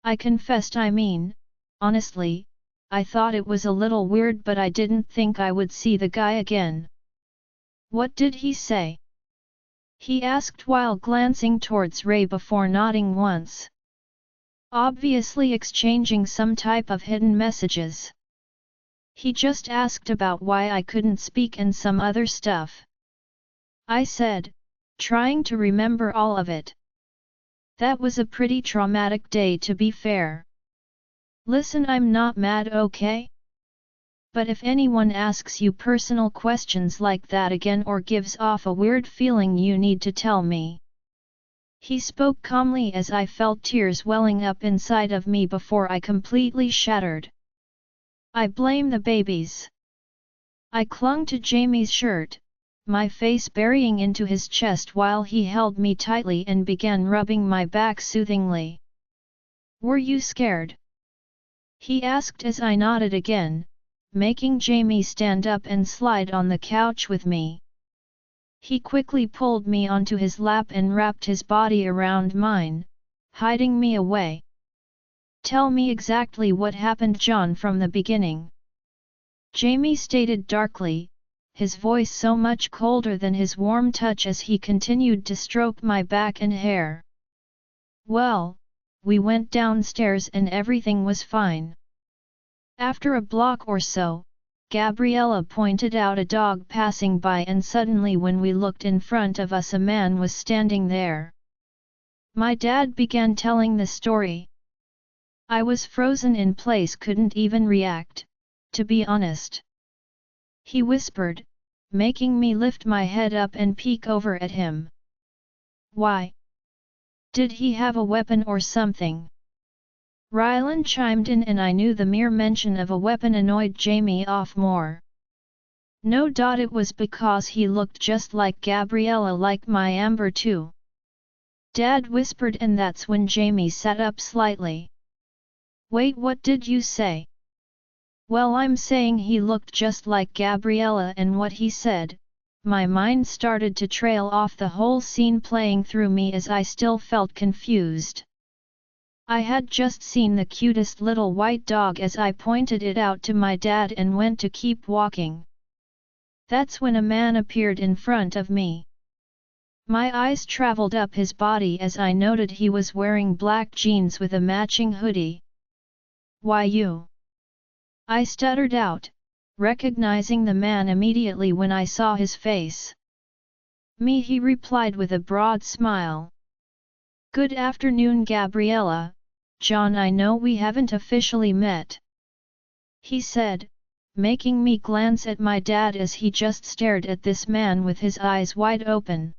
I confessed, honestly, I thought it was a little weird, but I didn't think I would see the guy again." "What did he say?" he asked while glancing towards Ray before nodding once. Obviously exchanging some type of hidden messages. "He just asked about why I couldn't speak and some other stuff," I said, trying to remember all of it. "That was a pretty traumatic day, to be fair. Listen, I'm not mad, okay? But if anyone asks you personal questions like that again or gives off a weird feeling, you need to tell me." He spoke calmly as I felt tears welling up inside of me before I completely shattered. "I blame the babies." I clung to Jamie's shirt, my face burying into his chest while he held me tightly and began rubbing my back soothingly. "Were you scared?" he asked as I nodded again, making Jamie stand up and slide on the couch with me. He quickly pulled me onto his lap and wrapped his body around mine, hiding me away. "Tell me exactly what happened, John, from the beginning," Jamie stated darkly, his voice so much colder than his warm touch as he continued to stroke my back and hair. "Well, we went downstairs and everything was fine. After a block or so, Gabriella pointed out a dog passing by, and suddenly when we looked in front of us, a man was standing there." My dad began telling the story. I was frozen in place, couldn't even react, to be honest. He whispered, making me lift my head up and peek over at him. "Why? Did he have a weapon or something?" Rylan chimed in, and I knew the mere mention of a weapon annoyed Jamie off more. "No, it was because he looked just like Gabriella, like my Amber too," Dad whispered, and that's when Jamie sat up slightly. "Wait, what did you say?" "Well, I'm saying he looked just like Gabriella, and what he said." My mind started to trail off, the whole scene playing through me as I still felt confused. I had just seen the cutest little white dog as I pointed it out to my dad and went to keep walking. That's when a man appeared in front of me. My eyes traveled up his body as I noted he was wearing black jeans with a matching hoodie. "Why you?" I stuttered out, recognizing the man immediately when I saw his face. "Me," he replied with a broad smile. "Good afternoon, Gabriella, John. I know we haven't officially met," he said, making me glance at my dad as he just stared at this man with his eyes wide open.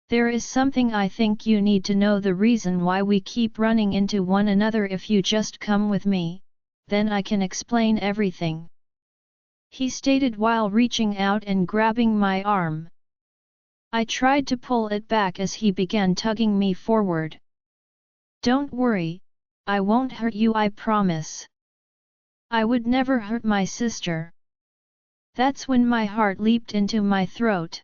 "There is something I think you need to know, the reason why we keep running into one another. If you just come with me, then I can explain everything," he stated while reaching out and grabbing my arm. I tried to pull it back as he began tugging me forward. "Don't worry, I won't hurt you, I promise. I would never hurt my sister." That's when my heart leaped into my throat.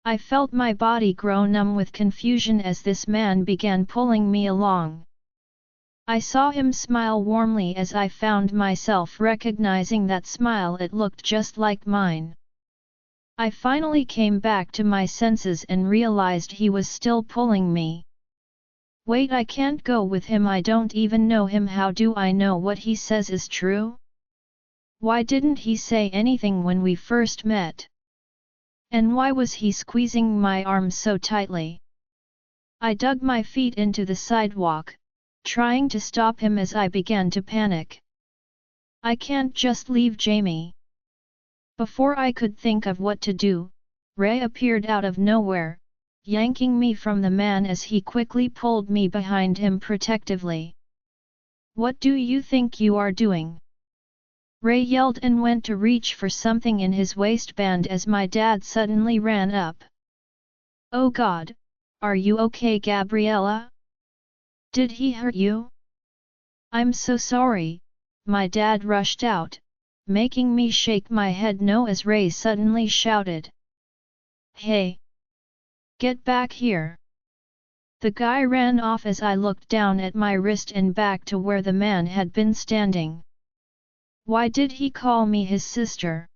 I felt my body grow numb with confusion as this man began pulling me along. I saw him smile warmly as I found myself recognizing that smile. It looked just like mine. I finally came back to my senses and realized he was still pulling me. "Wait, I can't go with him. I don't even know him. How do I know what he says is true? Why didn't he say anything when we first met? And why was he squeezing my arm so tightly?" I dug my feet into the sidewalk, trying to stop him as I began to panic. I can't just leave Jamie. Before I could think of what to do, Ray appeared out of nowhere, yanking me from the man as he quickly pulled me behind him protectively. "What do you think you are doing?" Ray yelled and went to reach for something in his waistband as my dad suddenly ran up. "Oh God, are you okay, Gabriella? Did he hurt you?" "I'm so sorry," my dad rushed out, making me shake my head no as Ray suddenly shouted. "Hey! Get back here!" The guy ran off as I looked down at my wrist and back to where the man had been standing. Why did he call me his sister?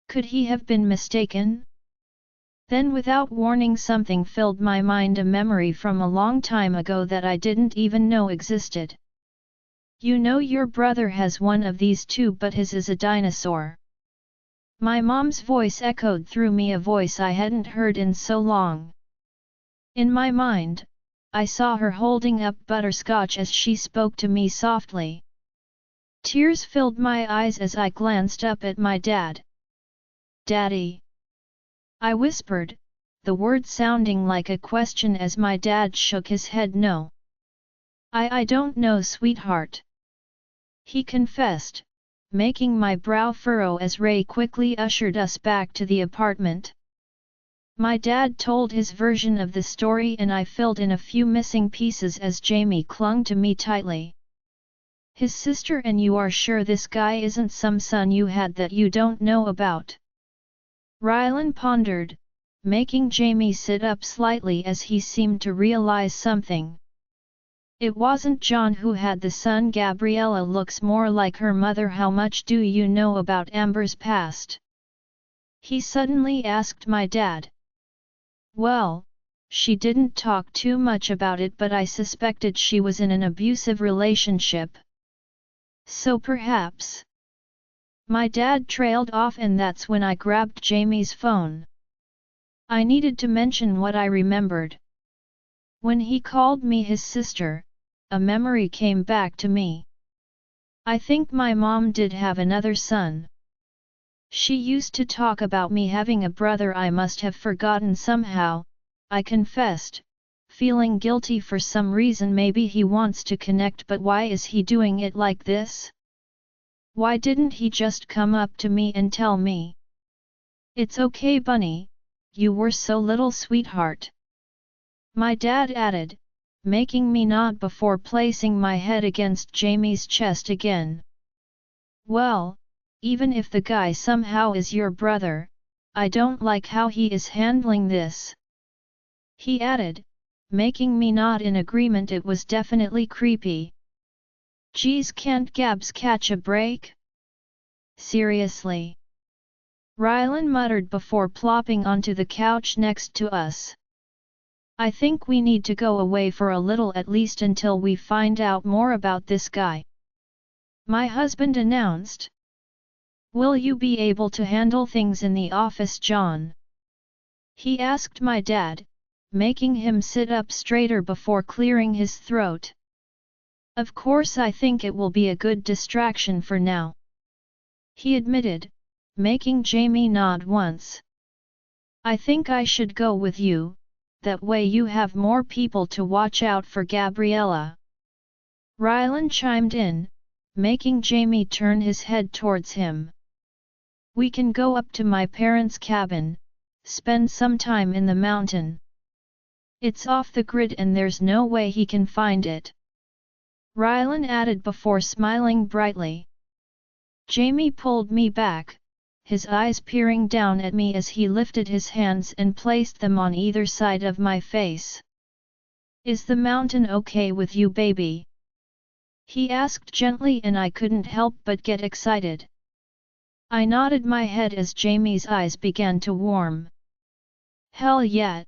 Could he have been mistaken? Then without warning something filled my mind, a memory from a long time ago that I didn't even know existed. "You know your brother has one of these too, but his is a dinosaur." My mom's voice echoed through me, a voice I hadn't heard in so long. In my mind, I saw her holding up butterscotch as she spoke to me softly. Tears filled my eyes as I glanced up at my dad. "Daddy?" I whispered, the word sounding like a question as my dad shook his head no. I don't know, sweetheart," he confessed, making my brow furrow as Ray quickly ushered us back to the apartment. My dad told his version of the story and I filled in a few missing pieces as Jamie clung to me tightly. "His sister, and you are sure this guy isn't some son you had that you don't know about?" Rylan pondered, making Jamie sit up slightly as he seemed to realize something. "It wasn't John who had the son. Gabriella looks more like her mother. How much do you know about Amber's past?" he suddenly asked my dad. "Well, she didn't talk too much about it, but I suspected she was in an abusive relationship. So perhaps..." My dad trailed off, and that's when I grabbed Jamie's phone. I needed to mention what I remembered. When he called me his sister, a memory came back to me. I think my mom did have another son. She used to talk about me having a brother. I must have forgotten somehow, I confessed, feeling guilty for some reason. Maybe he wants to connect, but why is he doing it like this? Why didn't he just come up to me and tell me? "It's okay, Bunny, you were so little, sweetheart," my dad added, making me nod before placing my head against Jamie's chest again. "Well, even if the guy somehow is your brother, I don't like how he is handling this," he added, making me nod in agreement. It was definitely creepy. "Geez, can't Gabs catch a break? Seriously?" Rylan muttered before plopping onto the couch next to us. I think we need to go away for a little at least until we find out more about this guy, my husband announced. Will you be able to handle things in the office, John? He asked my dad, making him sit up straighter before clearing his throat. Of course, I think it will be a good distraction for now, he admitted, making Jamie nod once. I think I should go with you, that way you have more people to watch out for Gabriella. Rylan chimed in, making Jamie turn his head towards him. We can go up to my parents' cabin, spend some time in the mountain. It's off the grid and there's no way he can find it, Rylan added before smiling brightly. Jamie pulled me back, his eyes peering down at me as he lifted his hands and placed them on either side of my face. Is the mountain okay with you, baby? He asked gently, and I couldn't help but get excited. I nodded my head as Jamie's eyes began to warm. Hell yeah!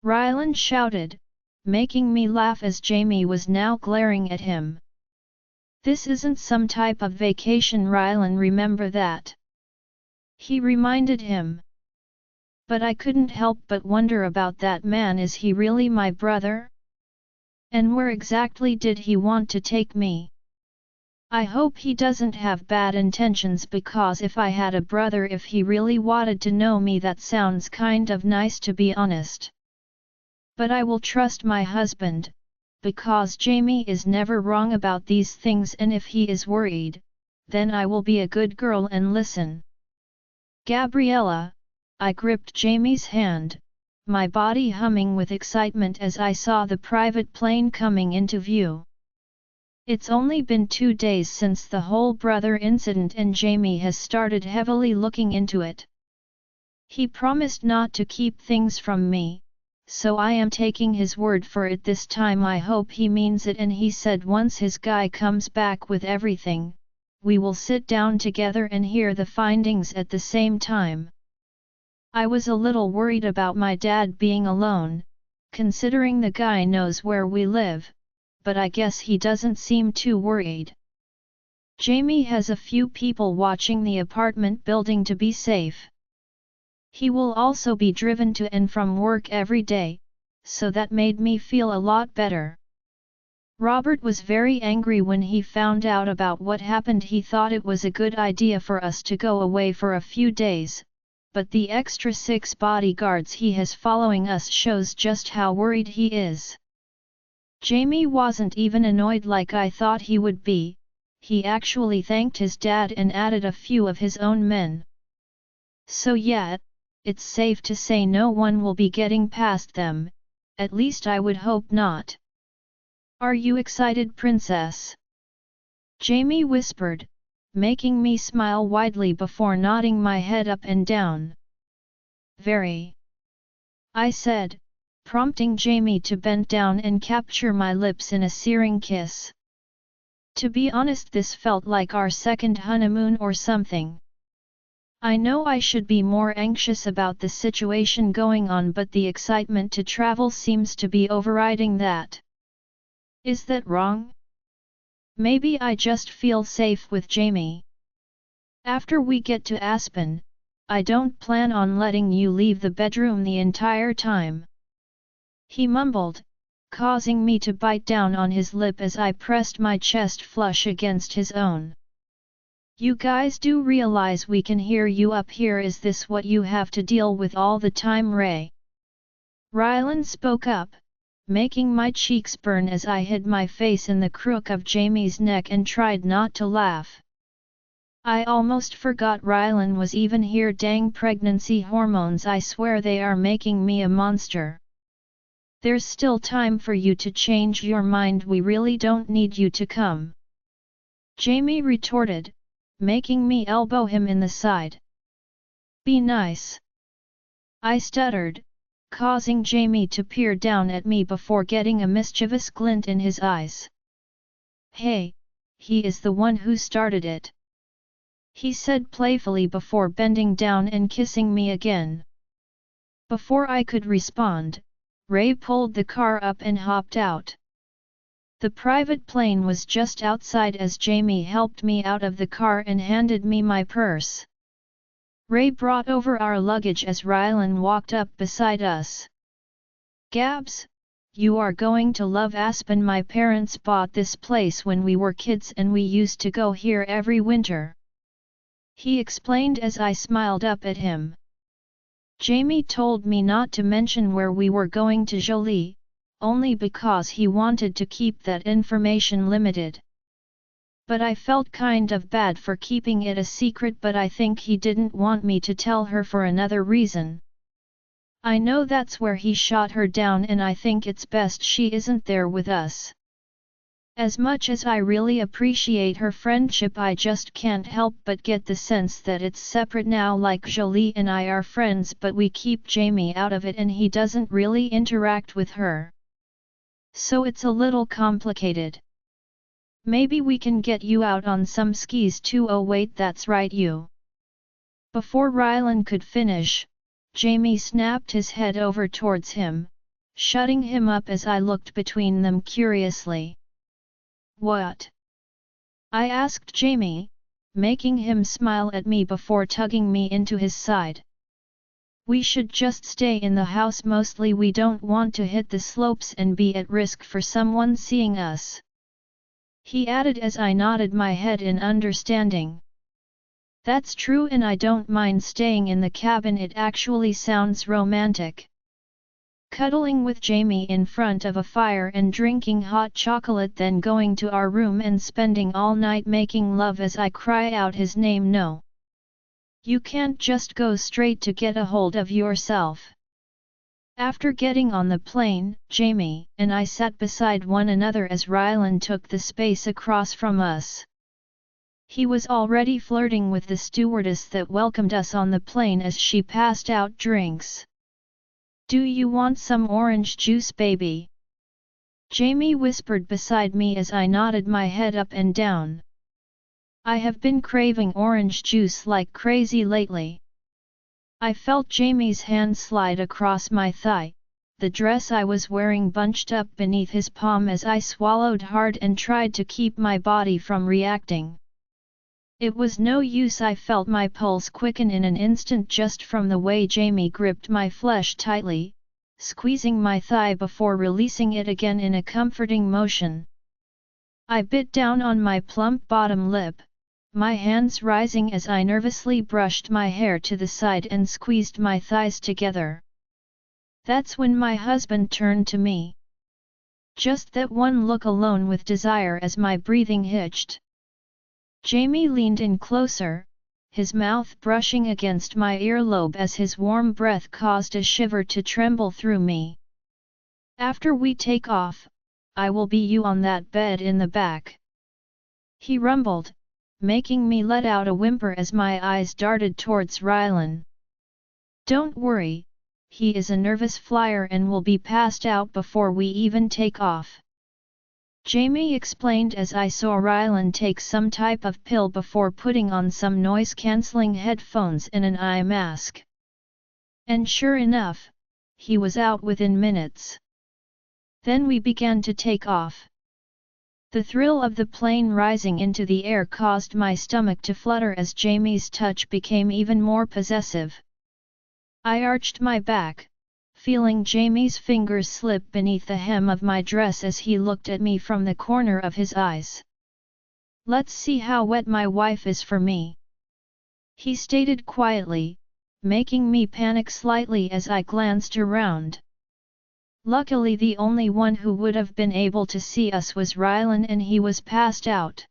Rylan shouted, making me laugh as Jamie was now glaring at him. This isn't some type of vacation, Rylan, remember that, he reminded him. But I couldn't help but wonder about that man. Is he really my brother? And where exactly did he want to take me? I hope he doesn't have bad intentions, because if I had a brother, if he really wanted to know me, that sounds kind of nice, to be honest. But I will trust my husband, because Jamie is never wrong about these things, and if he is worried, then I will be a good girl and listen. Gabriella, I gripped Jamie's hand, my body humming with excitement as I saw the private plane coming into view. It's only been 2 days since the whole brother incident, and Jamie has started heavily looking into it. He promised not to keep things from me, so I am taking his word for it this time. I hope he means it, and he said once his guy comes back with everything, we will sit down together and hear the findings at the same time. I was a little worried about my dad being alone, considering the guy knows where we live, but I guess he doesn't seem too worried. Jamie has a few people watching the apartment building to be safe. He will also be driven to and from work every day, so that made me feel a lot better. Robert was very angry when he found out about what happened. He thought it was a good idea for us to go away for a few days, but the extra 6 bodyguards he has following us shows just how worried he is. Jamie wasn't even annoyed like I thought he would be. He actually thanked his dad and added a few of his own men. So yeah, it's safe to say no one will be getting past them, at least I would hope not. Are you excited, princess? Jamie whispered, making me smile widely before nodding my head up and down. Very, I said, prompting Jamie to bend down and capture my lips in a searing kiss. To be honest, this felt like our second honeymoon or something. I know I should be more anxious about the situation going on, but the excitement to travel seems to be overriding that. Is that wrong? Maybe I just feel safe with Jamie. After we get to Aspen, I don't plan on letting you leave the bedroom the entire time, he mumbled, causing me to bite down on his lip as I pressed my chest flush against his own. You guys do realize we can hear you up here? Is this what you have to deal with all the time, Ray? Rylan spoke up, making my cheeks burn as I hid my face in the crook of Jamie's neck and tried not to laugh. I almost forgot Rylan was even here. Dang pregnancy hormones, I swear they are making me a monster. There's still time for you to change your mind. We really don't need you to come, Jamie retorted, making me elbow him in the side. Be nice, I stuttered, causing Jamie to peer down at me before getting a mischievous glint in his eyes. Hey, he is the one who started it. he said playfully before bending down and kissing me again. Before I could respond, Ray pulled the car up and hopped out. The private plane was just outside as Jamie helped me out of the car and handed me my purse. Ray brought over our luggage as Rylan walked up beside us. "Gabs, you are going to love Aspen. My parents bought this place when we were kids and we used to go here every winter," he explained as I smiled up at him. Jamie told me not to mention where we were going to Jolie, only because he wanted to keep that information limited. But I felt kind of bad for keeping it a secret, but I think he didn't want me to tell her for another reason. I know that's where he shot her down and I think it's best she isn't there with us. As much as I really appreciate her friendship, I just can't help but get the sense that it's separate now, like Jolie and I are friends but we keep Jamie out of it and he doesn't really interact with her. So it's a little complicated. Maybe we can get you out on some skis too. Oh wait, that's right, you. Before Rylan could finish, Jamie snapped his head over towards him, shutting him up as I looked between them curiously. "What?" I asked Jamie, making him smile at me before tugging me into his side. "We should just stay in the house. Mostly we don't want to hit the slopes and be at risk for someone seeing us," he added as I nodded my head in understanding. "That's true, and I don't mind staying in the cabin. It actually sounds romantic." Cuddling with Jamie in front of a fire and drinking hot chocolate, then going to our room and spending all night making love as I cry out his name. "No. You can't just go straight to get a hold of yourself." After getting on the plane, Jamie and I sat beside one another as Rylan took the space across from us. He was already flirting with the stewardess that welcomed us on the plane as she passed out drinks. "Do you want some orange juice, baby?" Jamie whispered beside me as I nodded my head up and down. I have been craving orange juice like crazy lately. I felt Jamie's hand slide across my thigh, the dress I was wearing bunched up beneath his palm as I swallowed hard and tried to keep my body from reacting. It was no use. I felt my pulse quicken in an instant just from the way Jamie gripped my flesh tightly, squeezing my thigh before releasing it again in a comforting motion. I bit down on my plump bottom lip, my hands rising as I nervously brushed my hair to the side and squeezed my thighs together. That's when my husband turned to me. Just that one look alone with desire as my breathing hitched. Jamie leaned in closer, his mouth brushing against my earlobe as his warm breath caused a shiver to tremble through me. "After we take off, I will be you on that bed in the back," he rumbled, making me let out a whimper as my eyes darted towards Rylan. "Don't worry, he is a nervous flyer and will be passed out before we even take off," Jamie explained as I saw Rylan take some type of pill before putting on some noise-cancelling headphones and an eye mask. And sure enough, he was out within minutes. Then we began to take off. The thrill of the plane rising into the air caused my stomach to flutter as Jamie's touch became even more possessive. I arched my back, feeling Jamie's fingers slip beneath the hem of my dress as he looked at me from the corner of his eyes. "Let's see how wet my wife is for me," he stated quietly, making me panic slightly as I glanced around. Luckily the only one who would have been able to see us was Rylan, and he was passed out.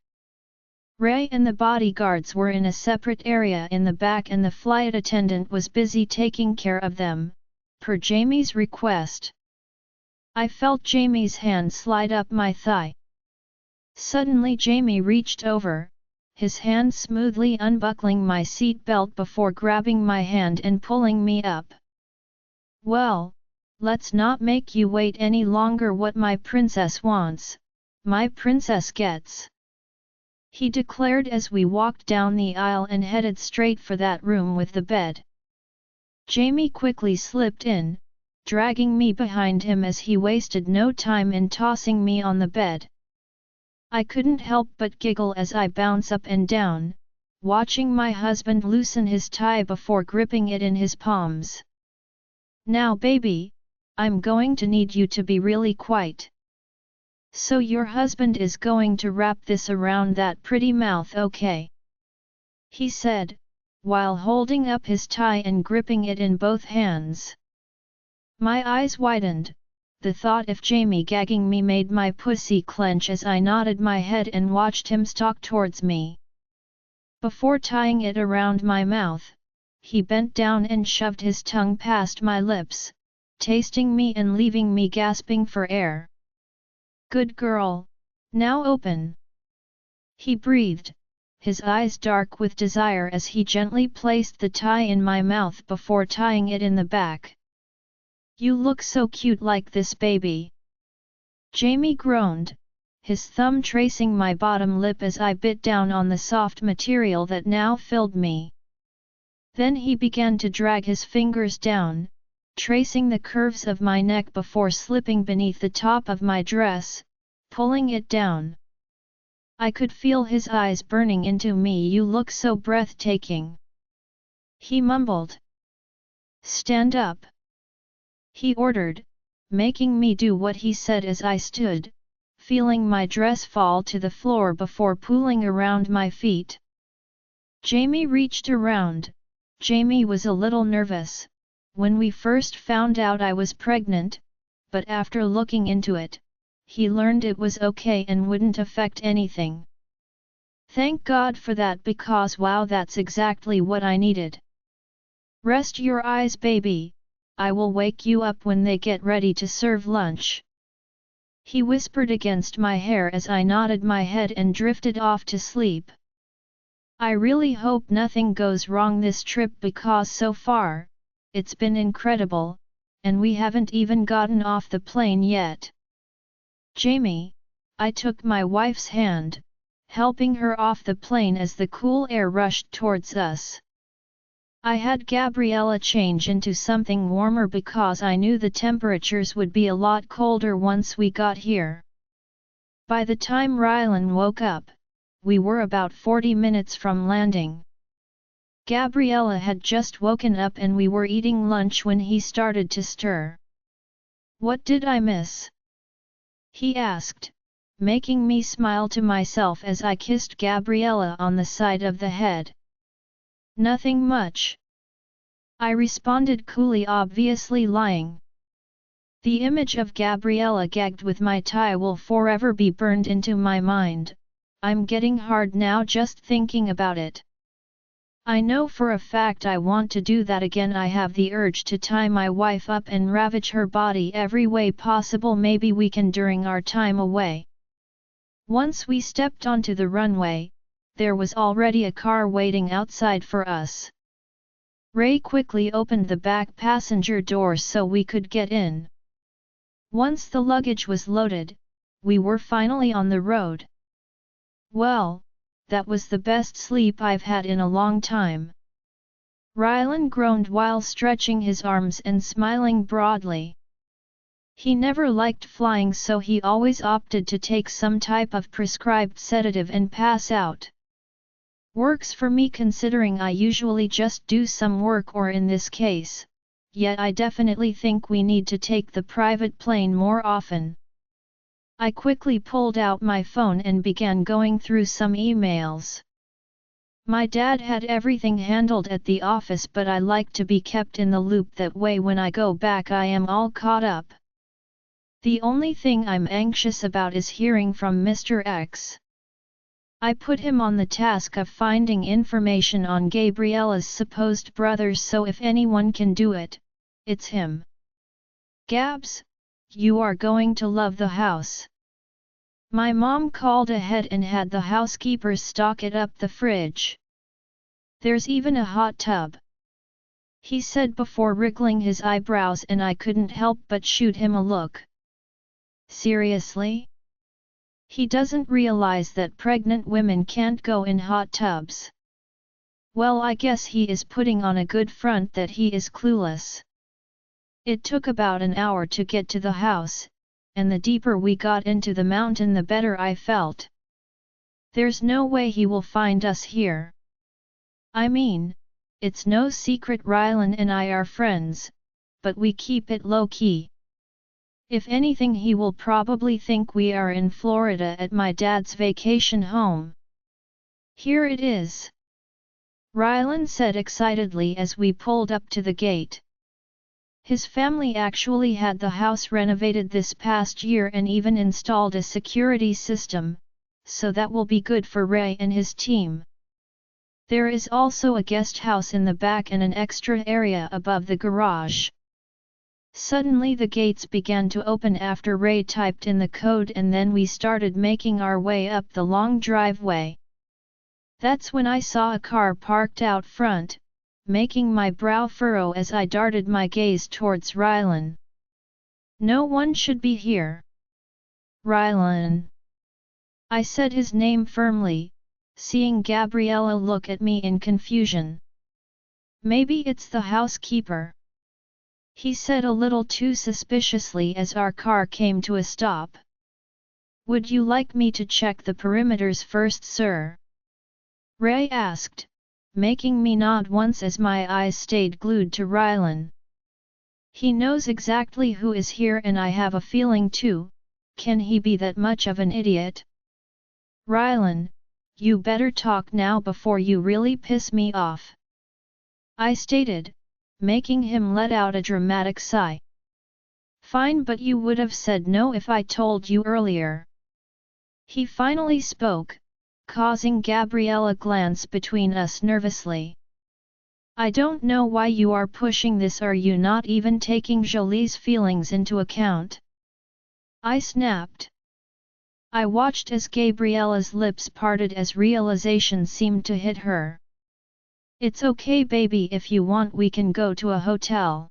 Ray and the bodyguards were in a separate area in the back and the flight attendant was busy taking care of them, per Jamie's request. I felt Jamie's hand slide up my thigh. Suddenly Jamie reached over, his hand smoothly unbuckling my seat belt before grabbing my hand and pulling me up. "Well, let's not make you wait any longer. What my princess wants, my princess gets," he declared as we walked down the aisle and headed straight for that room with the bed. Jamie quickly slipped in, dragging me behind him as he wasted no time in tossing me on the bed. I couldn't help but giggle as I bounce up and down, watching my husband loosen his tie before gripping it in his palms. "Now baby, I'm going to need you to be really quiet. So your husband is going to wrap this around that pretty mouth, okay?" he said, while holding up his tie and gripping it in both hands. My eyes widened. The thought of Jamie gagging me made my pussy clench as I nodded my head and watched him stalk towards me. Before tying it around my mouth, he bent down and shoved his tongue past my lips, tasting me and leaving me gasping for air. "Good girl, now open," he breathed, his eyes dark with desire as he gently placed the tie in my mouth before tying it in the back. "You look so cute like this, baby," Jamie groaned, his thumb tracing my bottom lip as I bit down on the soft material that now filled me. Then he began to drag his fingers down, tracing the curves of my neck before slipping beneath the top of my dress, pulling it down. I could feel his eyes burning into me. "You look so breathtaking," he mumbled. "Stand up," he ordered, making me do what he said as I stood, feeling my dress fall to the floor before pulling around my feet. Jamie reached around. Jamie was a little nervous when we first found out I was pregnant, but after looking into it, he learned it was okay and wouldn't affect anything. Thank God for that, because wow, that's exactly what I needed. "Rest your eyes, baby. I will wake you up when they get ready to serve lunch," he whispered against my hair as I nodded my head and drifted off to sleep. I really hope nothing goes wrong this trip, because so far, it's been incredible, and we haven't even gotten off the plane yet. "Jamie," I took my wife's hand, helping her off the plane as the cool air rushed towards us. I had Gabriella change into something warmer because I knew the temperatures would be a lot colder once we got here. By the time Rylan woke up, we were about 40 minutes from landing. Gabriella had just woken up and we were eating lunch when he started to stir. "What did I miss?" he asked, making me smile to myself as I kissed Gabriella on the side of the head. "Nothing much," I responded coolly, obviously lying. The image of Gabriella gagged with my tie will forever be burned into my mind. I'm getting hard now just thinking about it. I know for a fact I want to do that again. I have the urge to tie my wife up and ravage her body every way possible. Maybe we can during our time away. Once we stepped onto the runway, there was already a car waiting outside for us. Ray quickly opened the back passenger door so we could get in. Once the luggage was loaded, we were finally on the road. Well, that was the best sleep I've had in a long time. Rylan groaned while stretching his arms and smiling broadly. He never liked flying, so he always opted to take some type of prescribed sedative and pass out. Works for me considering I usually just do some work, or in this case, yet I definitely think we need to take the private plane more often. I quickly pulled out my phone and began going through some emails. My dad had everything handled at the office, but I like to be kept in the loop, that way when I go back I am all caught up. The only thing I'm anxious about is hearing from Mr. X. I put him on the task of finding information on Gabriella's supposed brothers, so if anyone can do it, it's him. Gabs, you are going to love the house. My mom called ahead and had the housekeepers stock it up the fridge. There's even a hot tub, he said before wriggling his eyebrows, and I couldn't help but shoot him a look. Seriously? He doesn't realize that pregnant women can't go in hot tubs. Well, I guess he is putting on a good front that he is clueless. It took about an hour to get to the house, and the deeper we got into the mountain the better I felt. There's no way he will find us here. I mean, it's no secret Rylan and I are friends, but we keep it low-key. If anything, he will probably think we are in Florida at my dad's vacation home. Here it is, Rylan said excitedly as we pulled up to the gate. His family actually had the house renovated this past year and even installed a security system, so that will be good for Ray and his team. There is also a guest house in the back and an extra area above the garage. Suddenly the gates began to open after Ray typed in the code, and then we started making our way up the long driveway. That's when I saw a car parked out front, making my brow furrow as I darted my gaze towards Rylan. No one should be here. Rylan. I said his name firmly, seeing Gabriella look at me in confusion. Maybe it's the housekeeper, he said a little too suspiciously as our car came to a stop. Would you like me to check the perimeters first, sir? Ray asked, making me nod once as my eyes stayed glued to Rylan. He knows exactly who is here, and I have a feeling too. Can he be that much of an idiot? Rylan, you better talk now before you really piss me off, I stated, making him let out a dramatic sigh. Fine, but you would have said no if I told you earlier. He finally spoke, causing Gabriella glance between us nervously. I don't know why you are pushing this. Are you not even taking Jolie's feelings into account? I snapped. I watched as Gabriella's lips parted as realization seemed to hit her. It's okay, baby, if you want we can go to a hotel,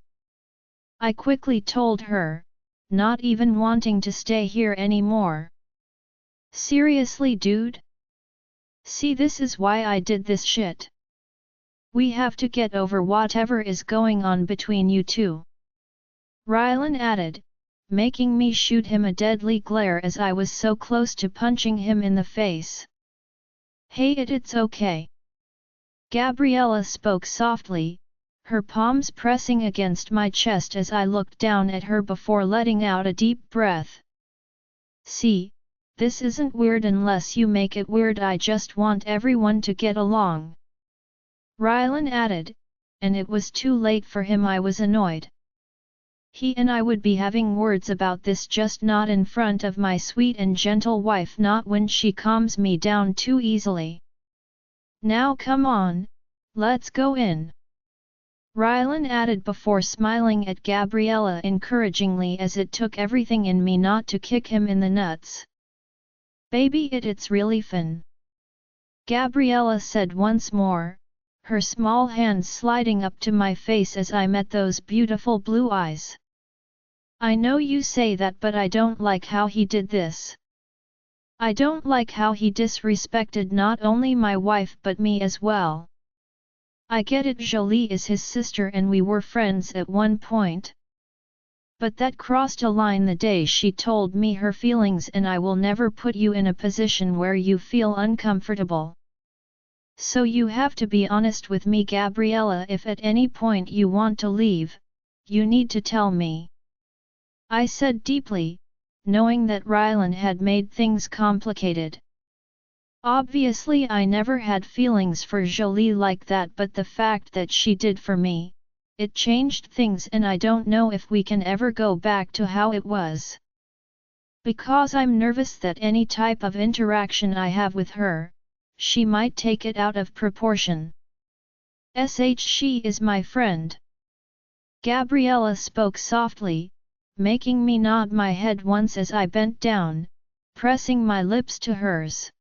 I quickly told her, not even wanting to stay here anymore. Seriously, dude? See, this is why I did this shit. We have to get over whatever is going on between you two, Rylan added, making me shoot him a deadly glare as I was so close to punching him in the face. Hey, it's okay. Gabriella spoke softly, her palms pressing against my chest as I looked down at her before letting out a deep breath. See, this isn't weird unless you make it weird. I just want everyone to get along, Rylan added, and it was too late for him. I was annoyed. He and I would be having words about this, just not in front of my sweet and gentle wife, not when she calms me down too easily. Now come on, let's go in, Rylan added before smiling at Gabriella encouragingly as it took everything in me not to kick him in the nuts. Baby, it's really fun, Gabriella said once more, her small hands sliding up to my face as I met those beautiful blue eyes. I know you say that, but I don't like how he did this. I don't like how he disrespected not only my wife but me as well. I get it, Jolie is his sister and we were friends at one point. But that crossed a line the day she told me her feelings, and I will never put you in a position where you feel uncomfortable. So you have to be honest with me, Gabriella. If at any point you want to leave, you need to tell me, I said deeply, knowing that Rylan had made things complicated. Obviously I never had feelings for Jolie like that, but the fact that she did for me, it changed things, and I don't know if we can ever go back to how it was. Because I'm nervous that any type of interaction I have with her, she might take it out of proportion. She is my friend. Gabriella spoke softly, making me nod my head once as I bent down, pressing my lips to hers.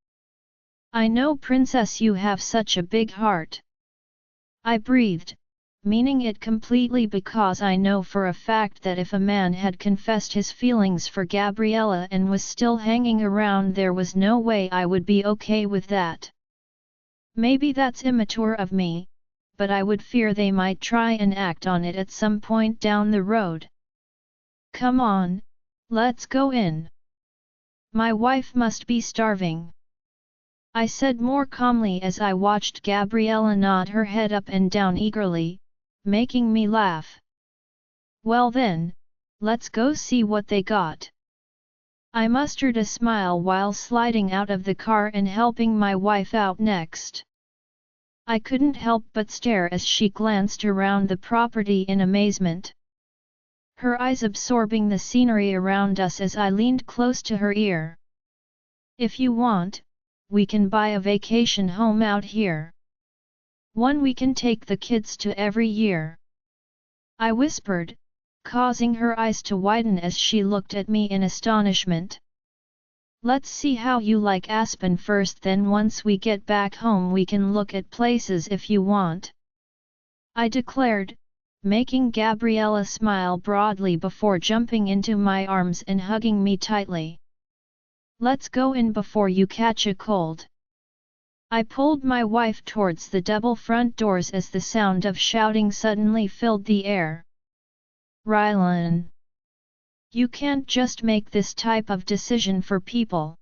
I know, princess, you have such a big heart, I breathed, meaning it completely because I know for a fact that if a man had confessed his feelings for Gabriella and was still hanging around, there was no way I would be okay with that. Maybe that's immature of me, but I would fear they might try and act on it at some point down the road. Come on, let's go in. My wife must be starving, I said more calmly as I watched Gabriella nod her head up and down eagerly, making me laugh. Well then, let's go see what they got. I mustered a smile while sliding out of the car and helping my wife out next. I couldn't help but stare as she glanced around the property in amazement, her eyes absorbing the scenery around us as I leaned close to her ear. If you want, we can buy a vacation home out here. One we can take the kids to every year. I whispered, causing her eyes to widen as she looked at me in astonishment. Let's see how you like Aspen first, then once we get back home we can look at places if you want, I declared, making Gabriella smile broadly before jumping into my arms and hugging me tightly. Let's go in before you catch a cold. I pulled my wife towards the double front doors as the sound of shouting suddenly filled the air. Rylan! You can't just make this type of decision for people.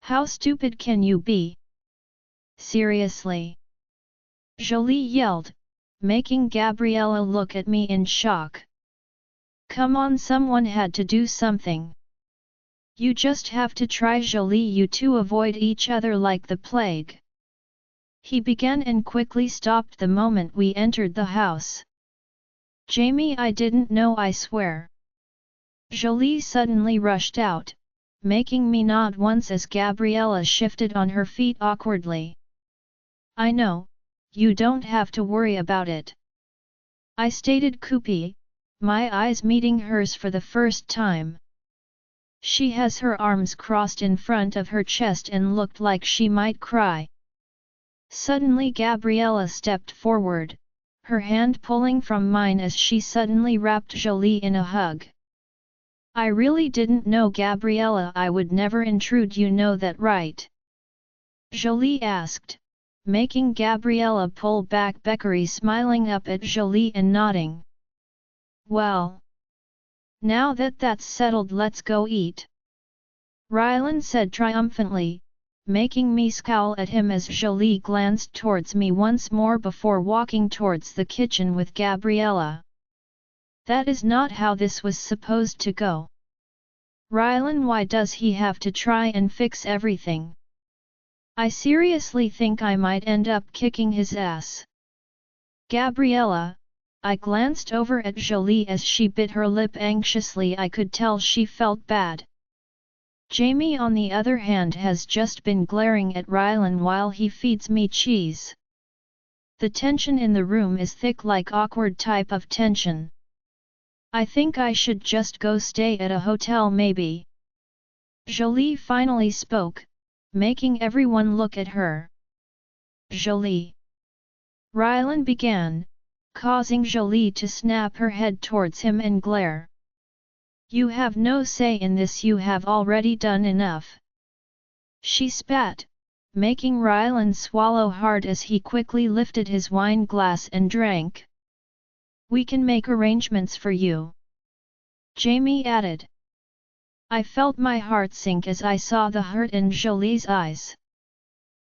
How stupid can you be? Seriously? Jolie yelled, making Gabriella look at me in shock. Come on, someone had to do something. You just have to try, Jolie, you two avoid each other like the plague. He began and quickly stopped the moment we entered the house. Jamie, I didn't know, I swear. Jolie suddenly rushed out, making me nod once as Gabriella shifted on her feet awkwardly. I know, you don't have to worry about it, I stated coolly, my eyes meeting hers for the first time. She has her arms crossed in front of her chest and looked like she might cry. Suddenly Gabriella stepped forward, her hand pulling from mine as she suddenly wrapped Jolie in a hug. I really didn't know, Gabriella, I would never intrude, you know that, right? Jolie asked, making Gabriella pull back, Beckery smiling up at Jolie and nodding. Well, now that that's settled, let's go eat, Rylan said triumphantly, making me scowl at him as Jolie glanced towards me once more before walking towards the kitchen with Gabriella. That is not how this was supposed to go. Rylan, why does he have to try and fix everything? I seriously think I might end up kicking his ass. Gabriella, I glanced over at Jolie as she bit her lip anxiously. I could tell she felt bad. Jamie, on the other hand, has just been glaring at Rylan while he feeds me cheese. The tension in the room is thick, like awkward type of tension. I think I should just go stay at a hotel maybe. Jolie finally spoke, making everyone look at her. Jolie. Rylan began, causing Jolie to snap her head towards him and glare. You have no say in this, you have already done enough. She spat, making Rylan swallow hard as he quickly lifted his wine glass and drank. We can make arrangements for you, Jamie added. I felt my heart sink as I saw the hurt in Jolie's eyes.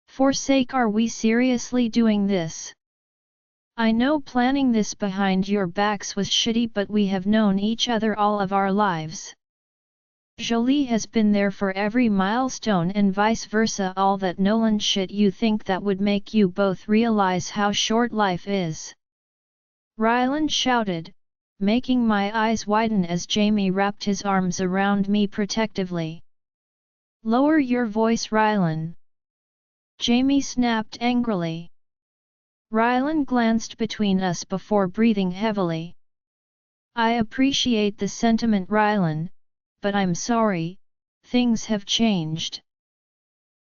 For sake, are we seriously doing this? I know planning this behind your backs was shitty, but we have known each other all of our lives. Jolie has been there for every milestone and vice versa. All that Nolan shit, you think that would make you both realize how short life is? Rylan shouted, making my eyes widen as Jamie wrapped his arms around me protectively. Lower your voice, Rylan, Jamie snapped angrily. Rylan glanced between us before breathing heavily. I appreciate the sentiment, Rylan, but I'm sorry, things have changed,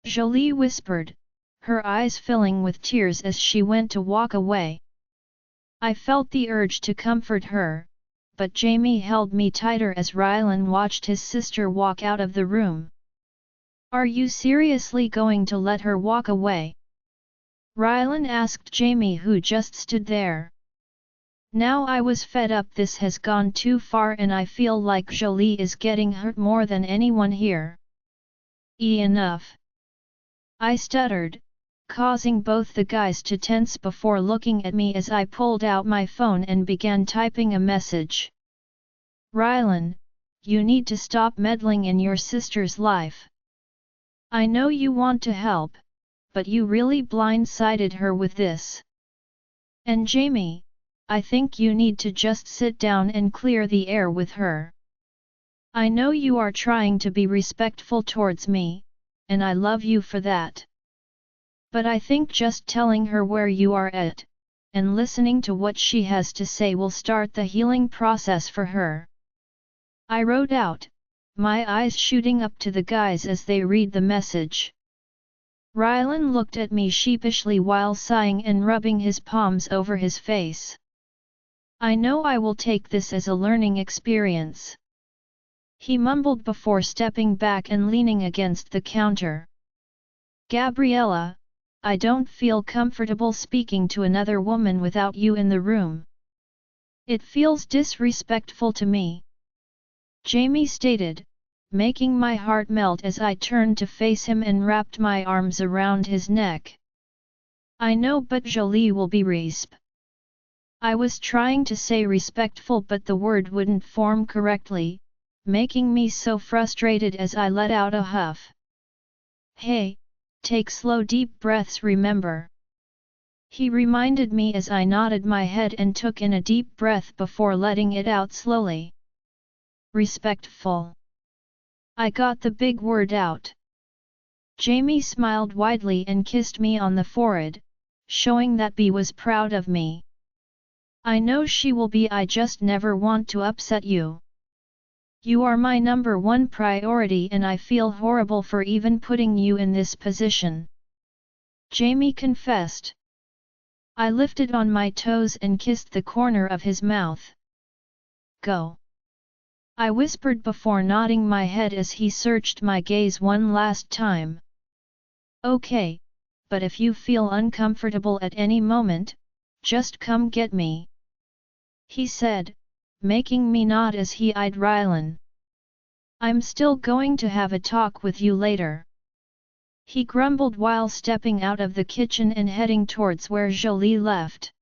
Jolie whispered, her eyes filling with tears as she went to walk away. I felt the urge to comfort her, but Jamie held me tighter as Rylan watched his sister walk out of the room. Are you seriously going to let her walk away? Rylan asked Jamie, who just stood there. Now I was fed up. This has gone too far and I feel like Jolie is getting hurt more than anyone here. Enough. I stuttered, causing both the guys to tense before looking at me as I pulled out my phone and began typing a message. Rylan, you need to stop meddling in your sister's life. I know you want to help, but you really blindsided her with this. And Jamie, I think you need to just sit down and clear the air with her. I know you are trying to be respectful towards me, and I love you for that. But I think just telling her where you are at, and listening to what she has to say will start the healing process for her. I wrote out, my eyes shooting up to the guys as they read the message. Rylan looked at me sheepishly while sighing and rubbing his palms over his face. I know I will take this as a learning experience. He mumbled before stepping back and leaning against the counter. Gabriella, I don't feel comfortable speaking to another woman without you in the room. It feels disrespectful to me. Jamie stated, making my heart melt as I turned to face him and wrapped my arms around his neck. I know, but Jolie will be resp. I was trying to say respectful, but the word wouldn't form correctly, making me so frustrated as I let out a huff. Hey, take slow deep breaths, remember? He reminded me as I nodded my head and took in a deep breath before letting it out slowly. Respectful. I got the big word out. Jamie smiled widely and kissed me on the forehead, showing that B was proud of me. I know she will be. I just never want to upset you. You are my number one priority and I feel horrible for even putting you in this position. Jamie confessed. I lifted on my toes and kissed the corner of his mouth. Go. I whispered before nodding my head as he searched my gaze one last time. Okay, but if you feel uncomfortable at any moment, just come get me. He said, making me nod as he eyed Rylan. I'm still going to have a talk with you later. He grumbled while stepping out of the kitchen and heading towards where Jolie left.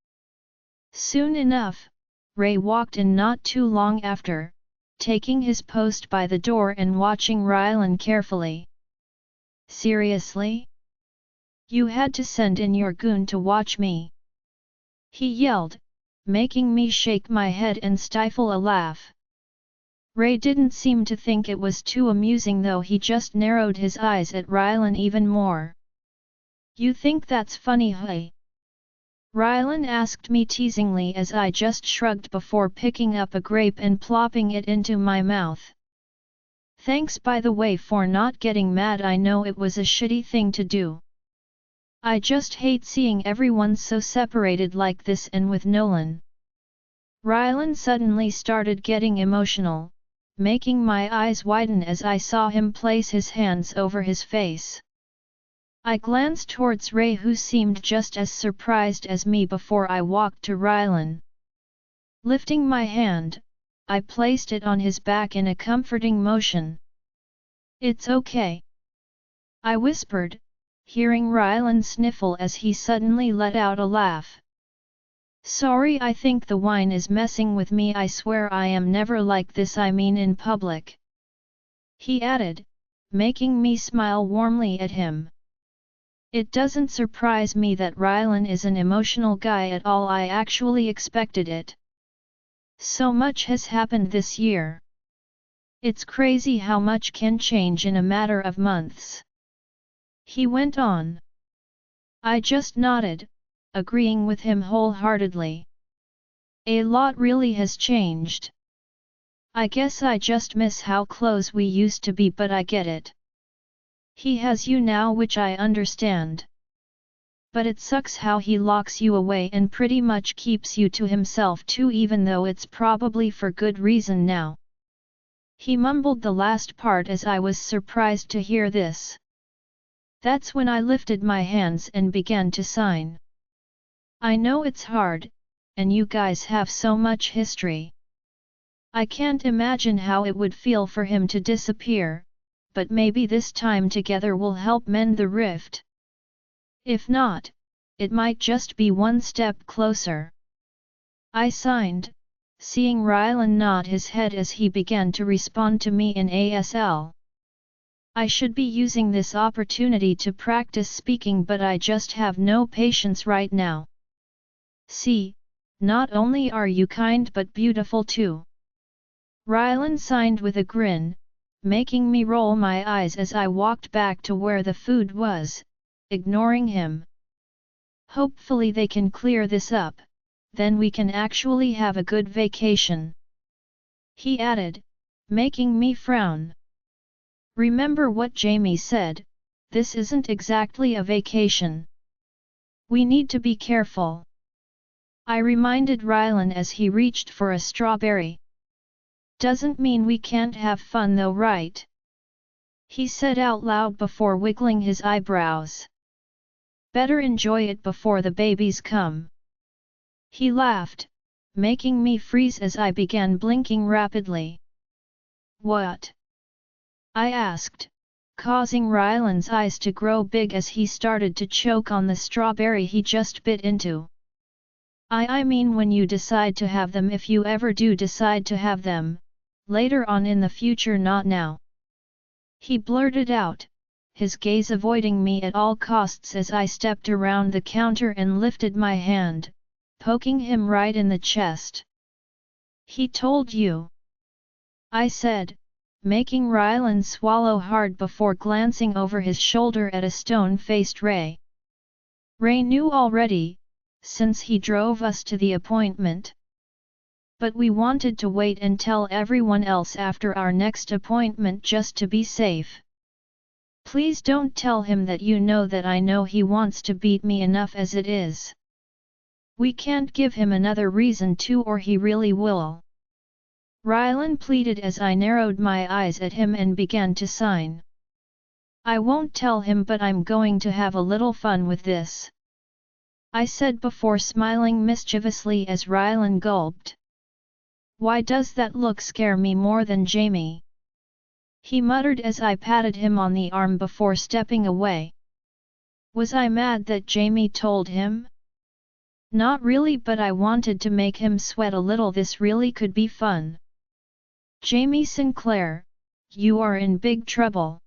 Soon enough, Ray walked in not too long after, taking his post by the door and watching Rylan carefully. Seriously? You had to send in your goon to watch me? He yelled, making me shake my head and stifle a laugh. Ray didn't seem to think it was too amusing, though. He just narrowed his eyes at Rylan even more. You think that's funny, hey? Rylan asked me teasingly as I just shrugged before picking up a grape and plopping it into my mouth. Thanks, by the way, for not getting mad. I know it was a shitty thing to do. I just hate seeing everyone so separated like this, and with Nolan. Rylan suddenly started getting emotional, making my eyes widen as I saw him place his hands over his face. I glanced towards Ray, who seemed just as surprised as me, before I walked to Rylan. Lifting my hand, I placed it on his back in a comforting motion. It's okay. I whispered, hearing Rylan sniffle as he suddenly let out a laugh. Sorry, I think the wine is messing with me. I swear I am never like this, I mean in public. He added, making me smile warmly at him. It doesn't surprise me that Rylan is an emotional guy at all. I actually expected it. So much has happened this year. It's crazy how much can change in a matter of months. He went on. I just nodded, agreeing with him wholeheartedly. A lot really has changed. I guess I just miss how close we used to be, but I get it. He has you now, which I understand. But it sucks how he locks you away and pretty much keeps you to himself too, even though it's probably for good reason now." He mumbled the last part as I was surprised to hear this. That's when I lifted my hands and began to sign. "I know it's hard, and you guys have so much history. I can't imagine how it would feel for him to disappear, but maybe this time together will help mend the rift. If not, it might just be one step closer." I signed, seeing Rylan nod his head as he began to respond to me in ASL. I should be using this opportunity to practice speaking, but I just have no patience right now. "See, not only are you kind but beautiful too." Rylan signed with a grin, making me roll my eyes as I walked back to where the food was, ignoring him. "Hopefully they can clear this up, then we can actually have a good vacation," he added, making me frown. "Remember what Jamie said, this isn't exactly a vacation. We need to be careful," I reminded Rylan as he reached for a strawberry. "Doesn't mean we can't have fun though, right?" he said out loud before wiggling his eyebrows. "Better enjoy it before the babies come." He laughed, making me freeze as I began blinking rapidly. "What?" I asked, causing Rylan's eyes to grow big as he started to choke on the strawberry he just bit into. I mean when you decide to have them, if you ever do decide to have them, later on in the future, not now," he blurted out, his gaze avoiding me at all costs as I stepped around the counter and lifted my hand, poking him right in the chest. "He told you?" I said, making Rylan swallow hard before glancing over his shoulder at a stone-faced Ray. Ray knew already, since he drove us to the appointment. But we wanted to wait and tell everyone else after our next appointment just to be safe. "Please don't tell him that. You know that I know he wants to beat me enough as it is. We can't give him another reason to, or he really will," Rylan pleaded as I narrowed my eyes at him and began to sign. "I won't tell him, but I'm going to have a little fun with this," I said before smiling mischievously as Rylan gulped. "Why does that look scare me more than Jamie?" he muttered as I patted him on the arm before stepping away. Was I mad that Jamie told him? Not really, but I wanted to make him sweat a little. This really could be fun. "Jamie Sinclair, you are in big trouble."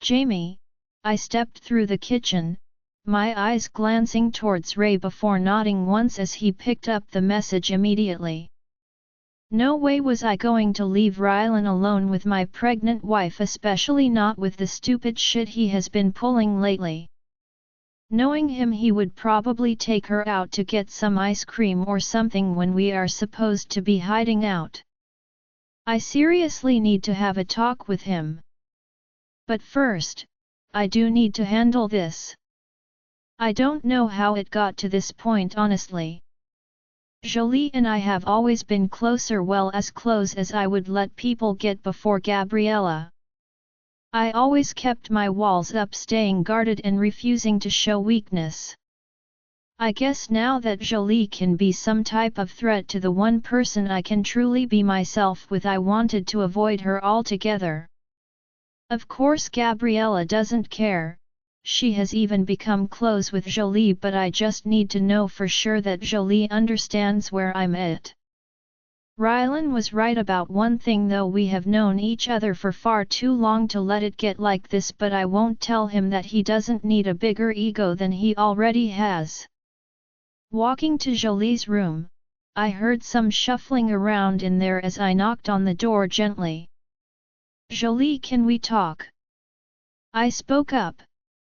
"Jamie," I stepped through the kitchen, my eyes glancing towards Ray before nodding once as he picked up the message immediately. No way was I going to leave Rylan alone with my pregnant wife, especially not with the stupid shit he has been pulling lately. Knowing him, he would probably take her out to get some ice cream or something when we are supposed to be hiding out. I seriously need to have a talk with him. But first, I do need to handle this. I don't know how it got to this point, honestly. Jolie and I have always been closer, well, as close as I would let people get before Gabriella. I always kept my walls up, staying guarded and refusing to show weakness. I guess now that Jolie can be some type of threat to the one person I can truly be myself with, I wanted to avoid her altogether. Of course Gabriella doesn't care, she has even become close with Jolie, but I just need to know for sure that Jolie understands where I'm at. Rylan was right about one thing though, we have known each other for far too long to let it get like this, but I won't tell him that. He doesn't need a bigger ego than he already has. Walking to Jolie's room, I heard some shuffling around in there as I knocked on the door gently. "Jolie, can we talk?" I spoke up,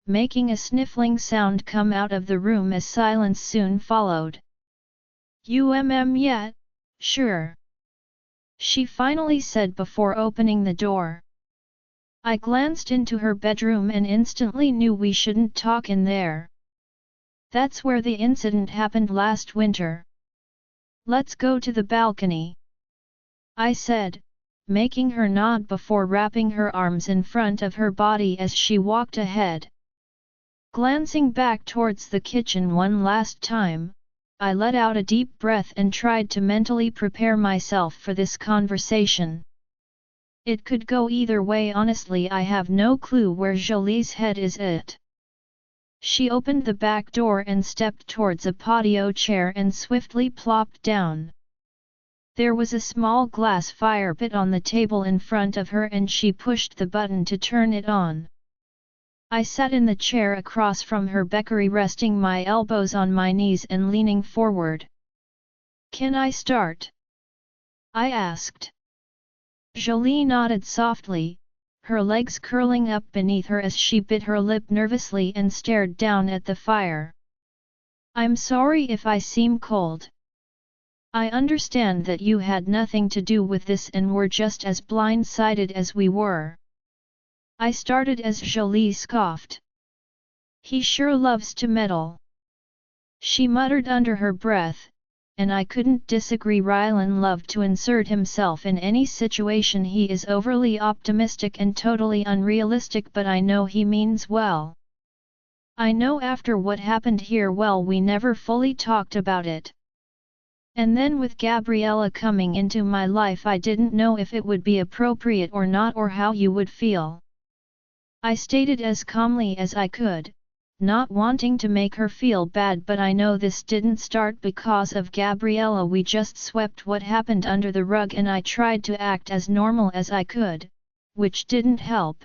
making a sniffling sound come out of the room as silence soon followed. Yeah, sure," she finally said before opening the door. I glanced into her bedroom and instantly knew we shouldn't talk in there. That's where the incident happened last winter. Let's go to the balcony, I said, making her nod before wrapping her arms in front of her body as she walked ahead. Glancing back towards the kitchen one last time, I let out a deep breath and tried to mentally prepare myself for this conversation. It could go either way. Honestly, I have no clue where Jolie's head is at. She opened the back door and stepped towards a patio chair and swiftly plopped down. There was a small glass fire pit on the table in front of her and she pushed the button to turn it on. I sat in the chair across from her bakery, resting my elbows on my knees and leaning forward. "Can I start?" I asked. Jolie nodded softly, her legs curling up beneath her as she bit her lip nervously and stared down at the fire. "I'm sorry if I seem cold. I understand that you had nothing to do with this and were just as blindsided as we were." I started as Jolie scoffed. "He sure loves to meddle," she muttered under her breath, and I couldn't disagree. Rylan loved to insert himself in any situation. He is overly optimistic and totally unrealistic, but I know he means well. I know after what happened here, well, we never fully talked about it. And then with Gabriella coming into my life, I didn't know if it would be appropriate or not, or how you would feel. I stated as calmly as I could, not wanting to make her feel bad, but I know this didn't start because of Gabriella. We just swept what happened under the rug and I tried to act as normal as I could, which didn't help.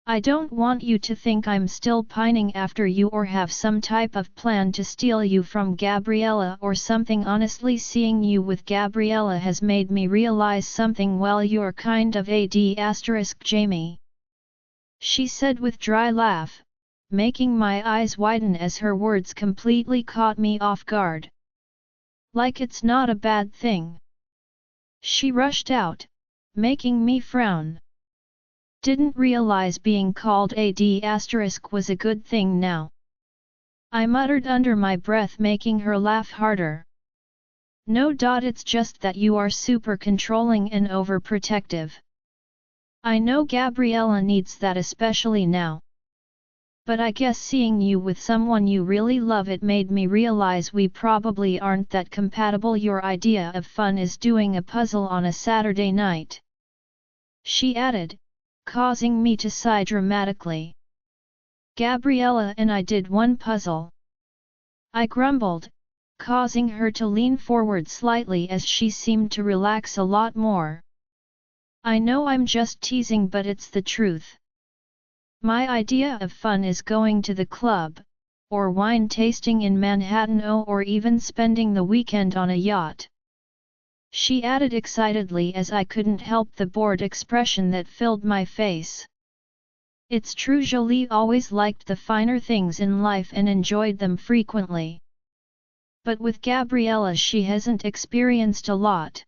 I don't want you to think I'm still pining after you or have some type of plan to steal you from Gabriella or something. Honestly, seeing you with Gabriella has made me realize something. Well, you're kind of a Jamie, she said with dry laugh, making my eyes widen as her words completely caught me off guard. "Like it's not a bad thing," she rushed out, making me frown. "Didn't realize being called a was a good thing now," I muttered under my breath, making her laugh harder. "No. It's just that you are super controlling and overprotective. I know Gabriella needs that, especially now. But I guess seeing you with someone you really love, it made me realize we probably aren't that compatible. Your idea of fun is doing a puzzle on a Saturday night," she added, causing me to sigh dramatically. "Gabriella and I did one puzzle," I grumbled, causing her to lean forward slightly as she seemed to relax a lot more. "I know I'm just teasing, but it's the truth. My idea of fun is going to the club, or wine tasting in Manhattan, or even spending the weekend on a yacht," she added excitedly as I couldn't help the bored expression that filled my face. It's true, Jolie always liked the finer things in life and enjoyed them frequently. But with Gabriella she hasn't experienced a lot.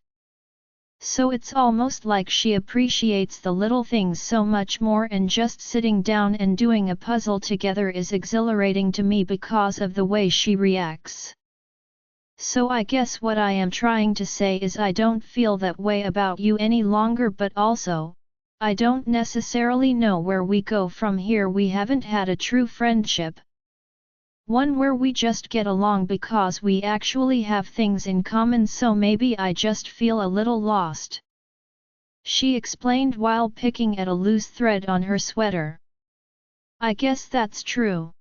So it's almost like she appreciates the little things so much more, and just sitting down and doing a puzzle together is exhilarating to me because of the way she reacts. So I guess what I am trying to say is I don't feel that way about you any longer, but also, I don't necessarily know where we go from here. We haven't had a true friendship. One where we just get along because we actually have things in common, so maybe I just feel a little lost," she explained while picking at a loose thread on her sweater. "I guess that's true,"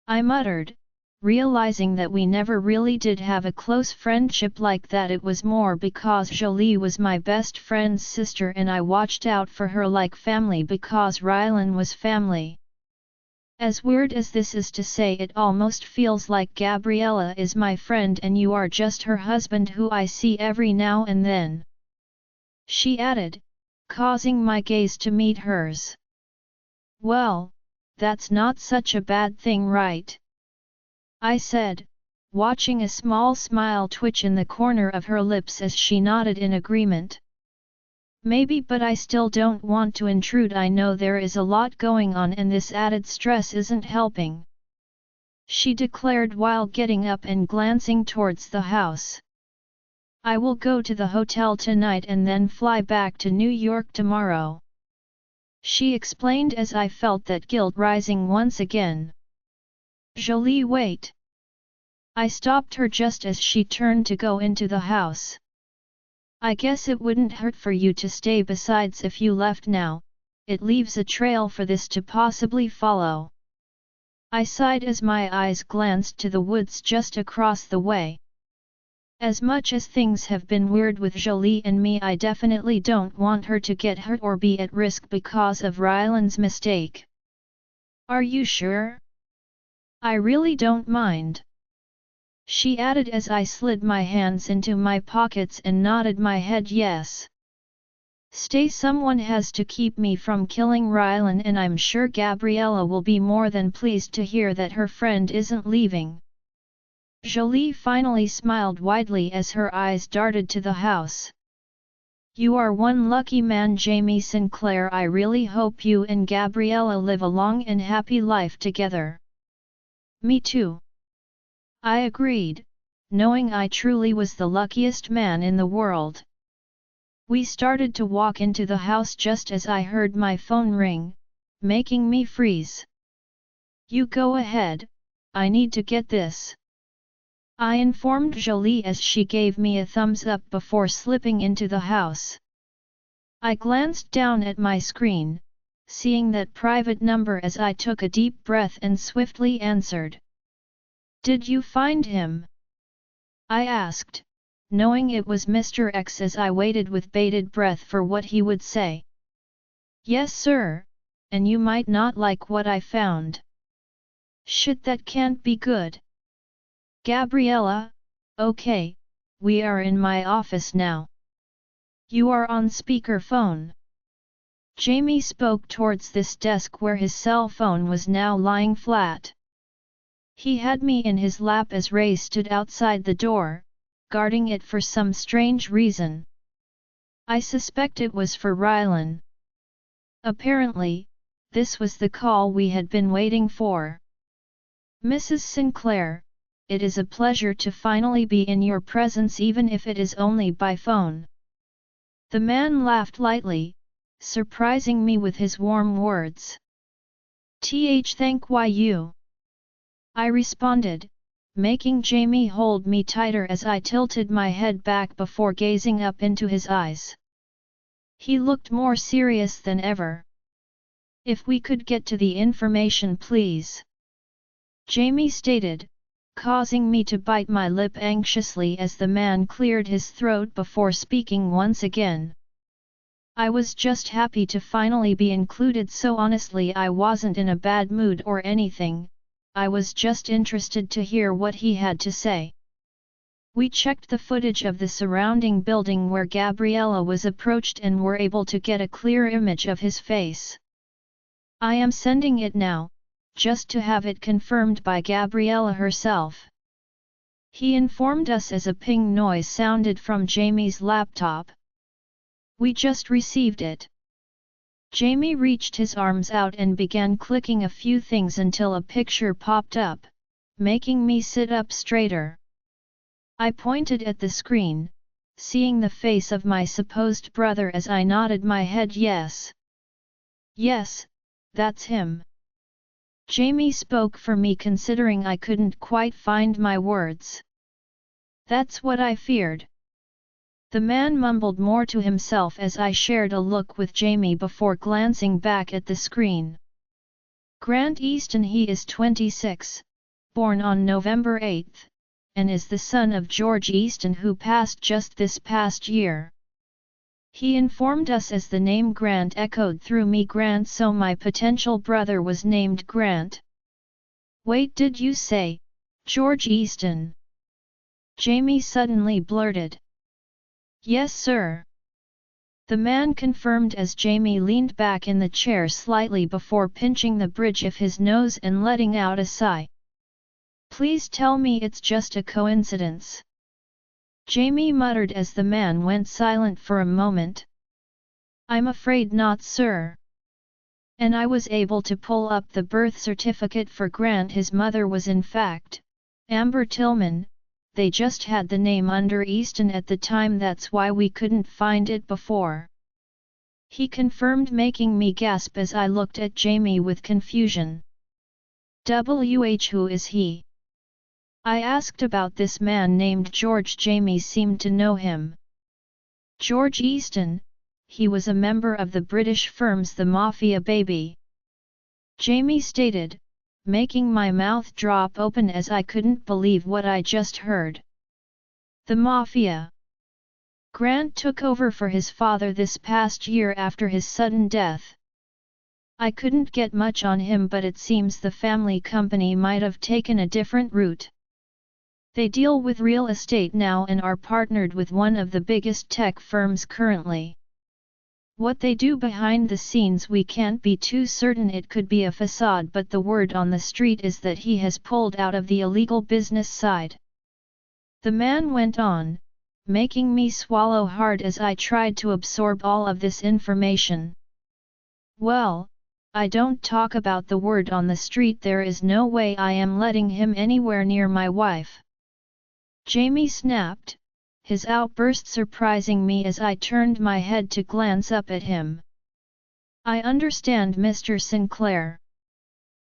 I muttered, realizing that we never really did have a close friendship like that. It was more because Jolie was my best friend's sister and I watched out for her like family because Rylan was family. As weird as this is to say, it almost feels like Gabriella is my friend and you are just her husband who I see every now and then," she added, causing my gaze to meet hers. "Well, that's not such a bad thing, right?" I said, watching a small smile twitch in the corner of her lips as she nodded in agreement. "Maybe, but I still don't want to intrude. I know there is a lot going on and this added stress isn't helping." she declared while getting up and glancing towards the house. I will go to the hotel tonight and then fly back to New York tomorrow. She explained as I felt that guilt rising once again. Jolie, wait. I stopped her just as she turned to go into the house. I guess it wouldn't hurt for you to stay, besides if you left now, it leaves a trail for this to possibly follow. I sighed as my eyes glanced to the woods just across the way. As much as things have been weird with Jolie and me, I definitely don't want her to get hurt or be at risk because of Ryland's mistake. Are you sure? I really don't mind. She added as I slid my hands into my pockets and nodded my head yes. Stay, someone has to keep me from killing Ryland, and I'm sure Gabriella will be more than pleased to hear that her friend isn't leaving. Jolie finally smiled widely as her eyes darted to the house. You are one lucky man, Jamie Sinclair. I really hope you and Gabriella live a long and happy life together. Me too. I agreed, knowing I truly was the luckiest man in the world. We started to walk into the house just as I heard my phone ring, making me freeze. You go ahead, I need to get this. I informed Jolie as she gave me a thumbs up before slipping into the house. I glanced down at my screen, seeing that private number as I took a deep breath and swiftly answered. Did you find him? I asked, knowing it was Mr. X as I waited with bated breath for what he would say. Yes sir, and you might not like what I found. Shit, that can't be good. Gabriella, okay, we are in my office now. You are on speakerphone. Jamie spoke towards this desk where his cell phone was now lying flat. He had me in his lap as Ray stood outside the door, guarding it for some strange reason. I suspect it was for Rylan. Apparently, this was the call we had been waiting for. Mrs. Sinclair, it is a pleasure to finally be in your presence, even if it is only by phone. The man laughed lightly, surprising me with his warm words. Thank you. I responded, making Jamie hold me tighter as I tilted my head back before gazing up into his eyes. He looked more serious than ever. If we could get to the information, please. Jamie stated, causing me to bite my lip anxiously as the man cleared his throat before speaking once again. I was just happy to finally be included, so honestly I wasn't in a bad mood or anything, I was just interested to hear what he had to say. We checked the footage of the surrounding building where Gabriella was approached and were able to get a clear image of his face. I am sending it now, just to have it confirmed by Gabriella herself. He informed us as a ping noise sounded from Jamie's laptop. We just received it. Jamie reached his arms out and began clicking a few things until a picture popped up, making me sit up straighter. I pointed at the screen, seeing the face of my supposed brother as I nodded my head yes. Yes, that's him. Jamie spoke for me, considering I couldn't quite find my words. That's what I feared. The man mumbled more to himself as I shared a look with Jamie before glancing back at the screen. Grant Easton, he is 26, born on November 8, and is the son of George Easton, who passed just this past year. He informed us as the name Grant echoed through me. Grant, so my potential brother was named Grant. Wait, did you say George Easton? Jamie suddenly blurted. Yes sir. The man confirmed as Jamie leaned back in the chair slightly before pinching the bridge of his nose and letting out a sigh. Please tell me it's just a coincidence. Jamie muttered as the man went silent for a moment. I'm afraid not, sir. And I was able to pull up the birth certificate for Grant. His mother was in fact Amber Tillman. They just had the name under Easton at the time, that's why we couldn't find it before. He confirmed, making me gasp as I looked at Jamie with confusion. Who is he? I asked about this man named George. Jamie seemed to know him. George Easton, he was a member of the British firm's The Mafia Baby. Jamie stated, making my mouth drop open as I couldn't believe what I just heard. The Mafia. Grant took over for his father this past year after his sudden death. I couldn't get much on him, but it seems the family company might have taken a different route. They deal with real estate now and are partnered with one of the biggest tech firms currently. What they do behind the scenes we can't be too certain. It could be a facade, but the word on the street is that he has pulled out of the illegal business side. The man went on, making me swallow hard as I tried to absorb all of this information. Well, I don't talk about the word on the street. There is no way I am letting him anywhere near my wife. Jamie snapped, his outburst surprising me as I turned my head to glance up at him. I understand, Mr. Sinclair.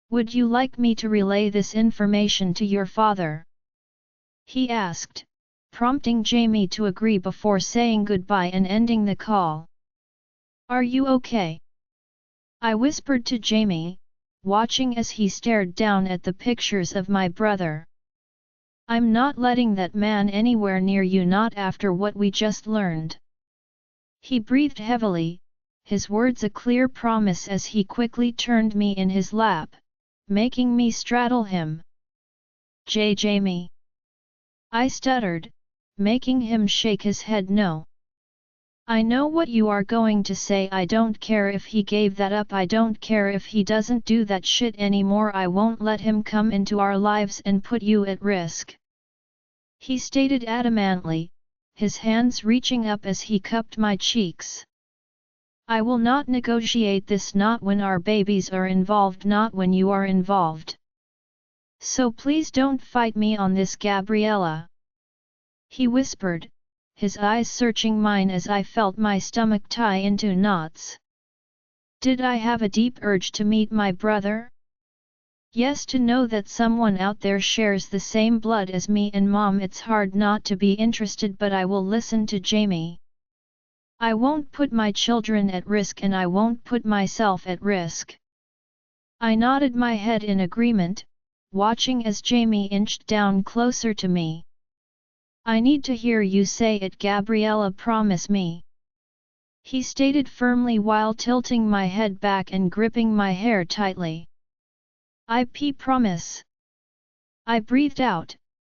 Would you like me to relay this information to your father? He asked, prompting Jamie to agree before saying goodbye and ending the call. Are you okay? I whispered to Jamie, watching as he stared down at the pictures of my brother. I'm not letting that man anywhere near you, not after what we just learned. He breathed heavily, his words a clear promise as he quickly turned me in his lap, making me straddle him. Jamie. I stuttered, making him shake his head no. I know what you are going to say. I don't care if he gave that up. I don't care if he doesn't do that shit anymore. I won't let him come into our lives and put you at risk. He stated adamantly, his hands reaching up as he cupped my cheeks. I will not negotiate this, not when our babies are involved, not when you are involved. So please don't fight me on this, Gabriella. He whispered, his eyes searching mine as I felt my stomach tie into knots. Did I have a deep urge to meet my brother? Yes, to know that someone out there shares the same blood as me and Mom. It's hard not to be interested, but I will listen to Jamie. I won't put my children at risk, and I won't put myself at risk. I nodded my head in agreement, watching as Jamie inched down closer to me. I need to hear you say it, Gabriella, promise me. He stated firmly while tilting my head back and gripping my hair tightly. I promise. I breathed out,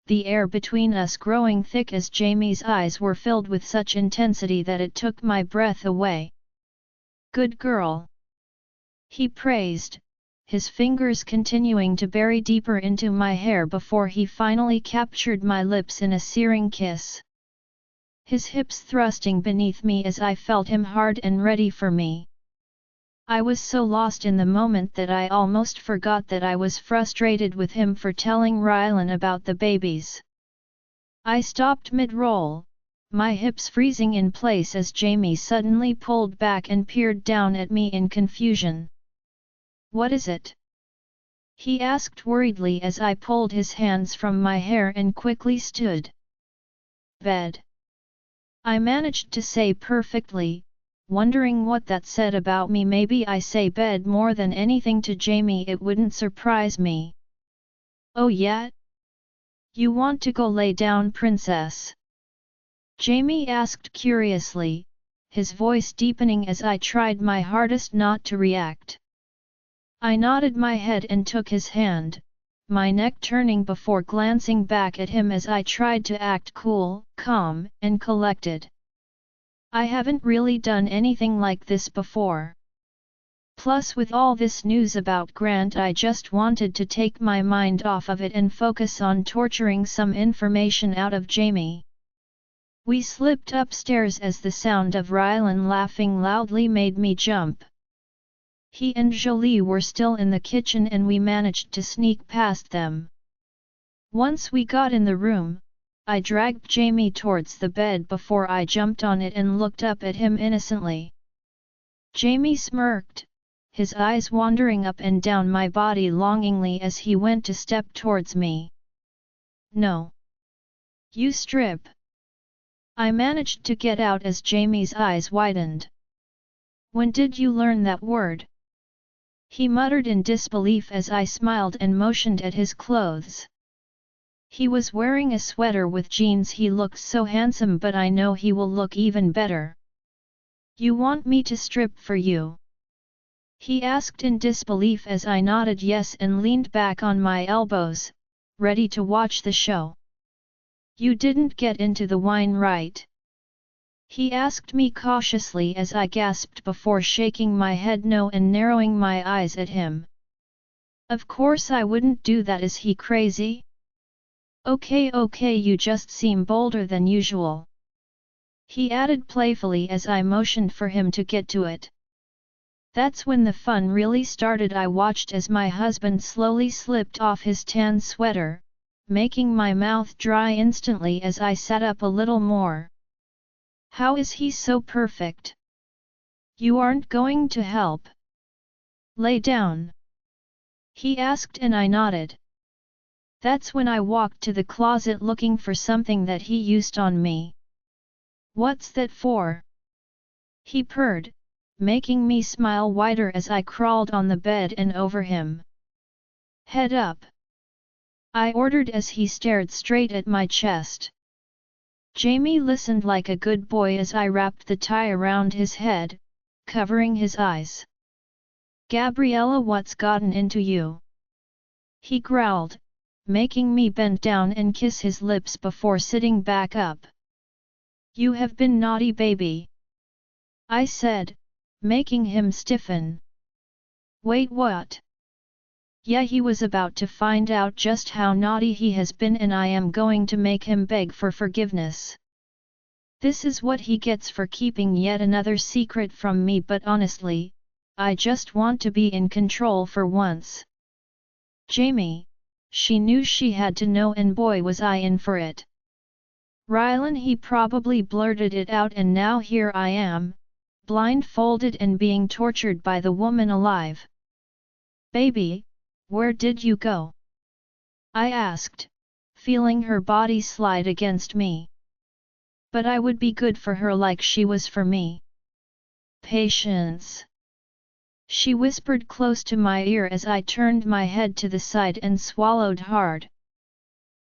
the air between us growing thick as Jamie's eyes were filled with such intensity that it took my breath away. Good girl. He praised, his fingers continuing to bury deeper into my hair before he finally captured my lips in a searing kiss. His hips thrusting beneath me as I felt him hard and ready for me. I was so lost in the moment that I almost forgot that I was frustrated with him for telling Rylan about the babies. I stopped mid-roll, my hips freezing in place as Jamie suddenly pulled back and peered down at me in confusion. What is it? He asked worriedly as I pulled his hands from my hair and quickly stood. Bed. I managed to say perfectly, wondering what that said about me. Maybe I say bed more than anything to Jamie, it wouldn't surprise me. Oh yeah? You want to go lay down, princess? Jamie asked curiously, his voice deepening as I tried my hardest not to react. I nodded my head and took his hand, my neck turning before glancing back at him as I tried to act cool, calm, and collected. I haven't really done anything like this before. Plus, with all this news about Grant, I just wanted to take my mind off of it and focus on torturing some information out of Jamie. We slipped upstairs as the sound of Rylan laughing loudly made me jump. He and Jolie were still in the kitchen and we managed to sneak past them. Once we got in the room, I dragged Jamie towards the bed before I jumped on it and looked up at him innocently. Jamie smirked, his eyes wandering up and down my body longingly as he went to step towards me. No. You strip. I managed to get out as Jamie's eyes widened. When did you learn that word? He muttered in disbelief as I smiled and motioned at his clothes. He was wearing a sweater with jeans. He looked so handsome, but I know he will look even better. You want me to strip for you? He asked in disbelief as I nodded yes and leaned back on my elbows, ready to watch the show. You didn't get into the wine, right? He asked me cautiously as I gasped before shaking my head no and narrowing my eyes at him. Of course I wouldn't do that. Is he crazy? Okay, you just seem bolder than usual. He added playfully as I motioned for him to get to it. That's when the fun really started. I watched as my husband slowly slipped off his tan sweater, making my mouth dry instantly as I sat up a little more. How is he so perfect? You aren't going to help? Lay down. He asked and I nodded. That's when I walked to the closet looking for something that he used on me. What's that for? He purred, making me smile wider as I crawled on the bed and over him. Head up. I ordered as he stared straight at my chest. Jamie listened like a good boy as I wrapped the tie around his head, covering his eyes. Gabriella, what's gotten into you? He growled, making me bend down and kiss his lips before sitting back up. You have been naughty, baby, I said, making him stiffen. Wait, what? Yeah, he was about to find out just how naughty he has been and I am going to make him beg for forgiveness. This is what he gets for keeping yet another secret from me, but honestly, I just want to be in control for once. Jamie, she knew she had to know and boy was I in for it. Rylan, he probably blurted it out and now here I am, blindfolded and being tortured by the woman alive. Baby, where did you go? I asked, feeling her body slide against me. But I would be good for her like she was for me. Patience. She whispered close to my ear as I turned my head to the side and swallowed hard.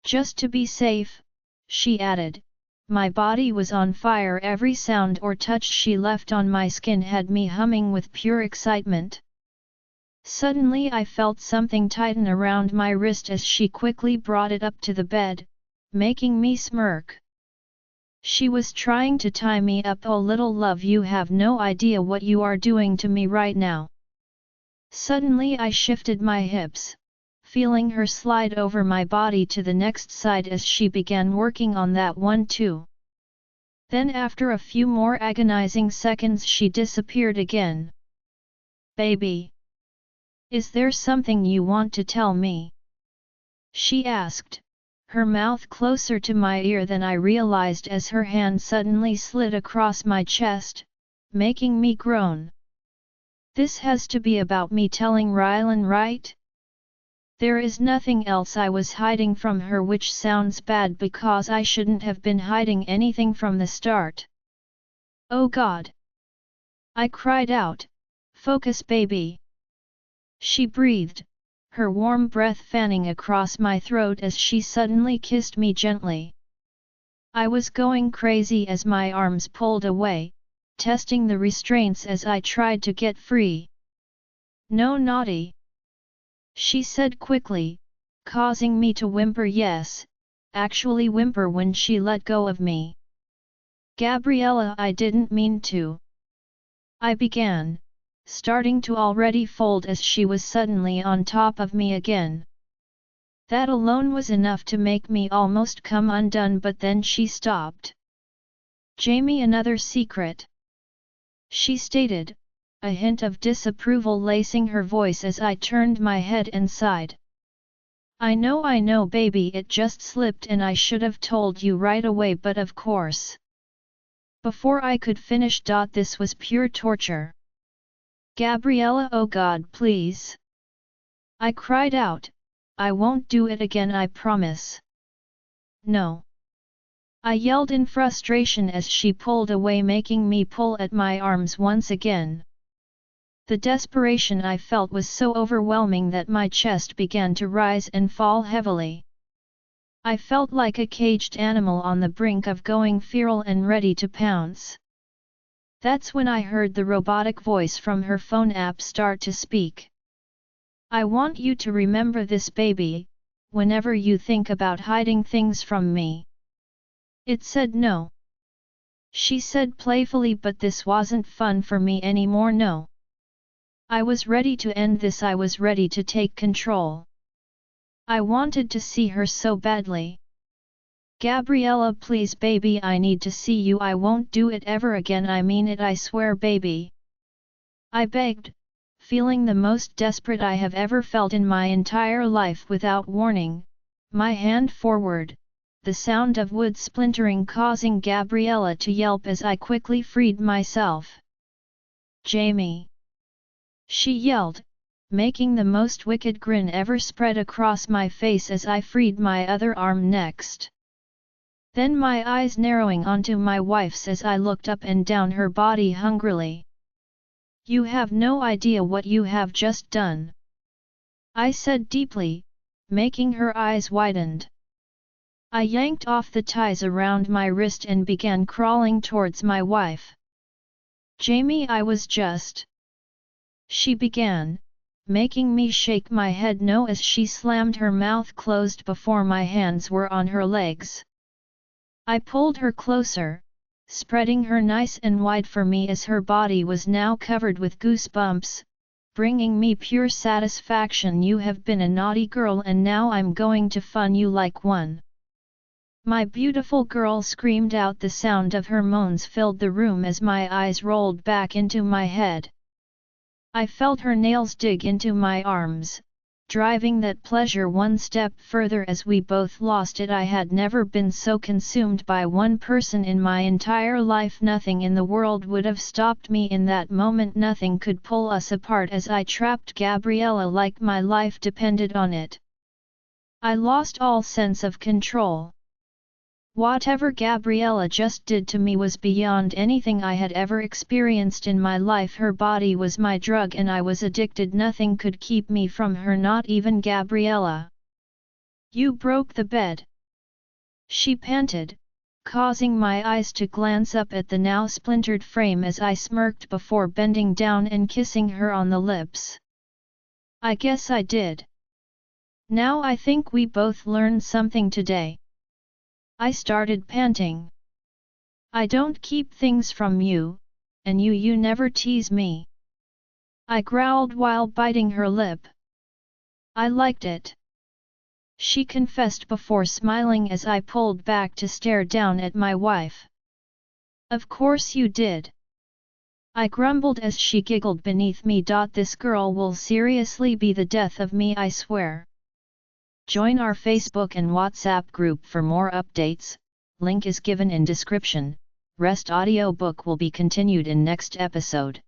Just to be safe, she added. My body was on fire. Every sound or touch she left on my skin had me humming with pure excitement. Suddenly I felt something tighten around my wrist as she quickly brought it up to the bed, making me smirk. She was trying to tie me up. Oh little love, you have no idea what you are doing to me right now. Suddenly I shifted my hips, feeling her slide over my body to the next side as she began working on that one too. Then after a few more agonizing seconds she disappeared again. Baby, is there something you want to tell me? She asked, her mouth closer to my ear than I realized as her hand suddenly slid across my chest, making me groan. This has to be about me telling Rylan, right? There is nothing else I was hiding from her, which sounds bad because I shouldn't have been hiding anything from the start. Oh God! I cried out, focus baby! She breathed, her warm breath fanning across my throat as she suddenly kissed me gently. I was going crazy as my arms pulled away, testing the restraints as I tried to get free. No, naughty, she said quickly, causing me to whimper. Yes, actually whimper when she let go of me. Gabriella, I didn't mean to. I began, starting to already fold as she was suddenly on top of me again. That alone was enough to make me almost come undone, but then she stopped. Jamie, another secret, she stated, a hint of disapproval lacing her voice as I turned my head and sighed. I know baby, it just slipped and I should have told you right away, but of course. Before I could finish. This was pure torture. Gabriella, oh God, please. I cried out, I won't do it again, I promise. No. I yelled in frustration as she pulled away, making me pull at my arms once again. The desperation I felt was so overwhelming that my chest began to rise and fall heavily. I felt like a caged animal on the brink of going feral and ready to pounce. That's when I heard the robotic voice from her phone app start to speak. I want you to remember this, baby, whenever you think about hiding things from me. It said no. She said playfully, but this wasn't fun for me anymore, no. I was ready to end this, I was ready to take control. I wanted to see her so badly. Gabriella, please baby, I need to see you, I won't do it ever again, I mean it, I swear baby. I begged, feeling the most desperate I have ever felt in my entire life. Without warning, my hand forward, the sound of wood splintering causing Gabriella to yelp as I quickly freed myself. Jamie! She yelled, making the most wicked grin ever spread across my face as I freed my other arm next. Then my eyes narrowing onto my wife's as I looked up and down her body hungrily. You have no idea what you have just done, I said deeply, making her eyes widened. I yanked off the ties around my wrist and began crawling towards my wife. Jamie, I was just... She began, making me shake my head no as she slammed her mouth closed before my hands were on her legs. I pulled her closer, spreading her nice and wide for me as her body was now covered with goosebumps, bringing me pure satisfaction. You have been a naughty girl and now I'm going to fun you like one. My beautiful girl screamed out. The sound of her moans filled the room as my eyes rolled back into my head. I felt her nails dig into my arms, driving that pleasure one step further as we both lost it. I had never been so consumed by one person in my entire life. Nothing in the world would have stopped me in that moment. Nothing could pull us apart as I trapped Gabriella like my life depended on it. I lost all sense of control. Whatever Gabriella just did to me was beyond anything I had ever experienced in my life. Her body was my drug and I was addicted. Nothing could keep me from her, not even Gabriella. You broke the bed, she panted, causing my eyes to glance up at the now splintered frame as I smirked before bending down and kissing her on the lips. I guess I did. Now I think we both learned something today. I started panting. I don't keep things from you, and you never tease me. I growled while biting her lip. I liked it, she confessed before smiling as I pulled back to stare down at my wife. Of course you did, I grumbled as she giggled beneath me. This girl will seriously be the death of me, I swear. Join our Facebook and WhatsApp group for more updates, link is given in description. Rest audiobook will be continued in next episode.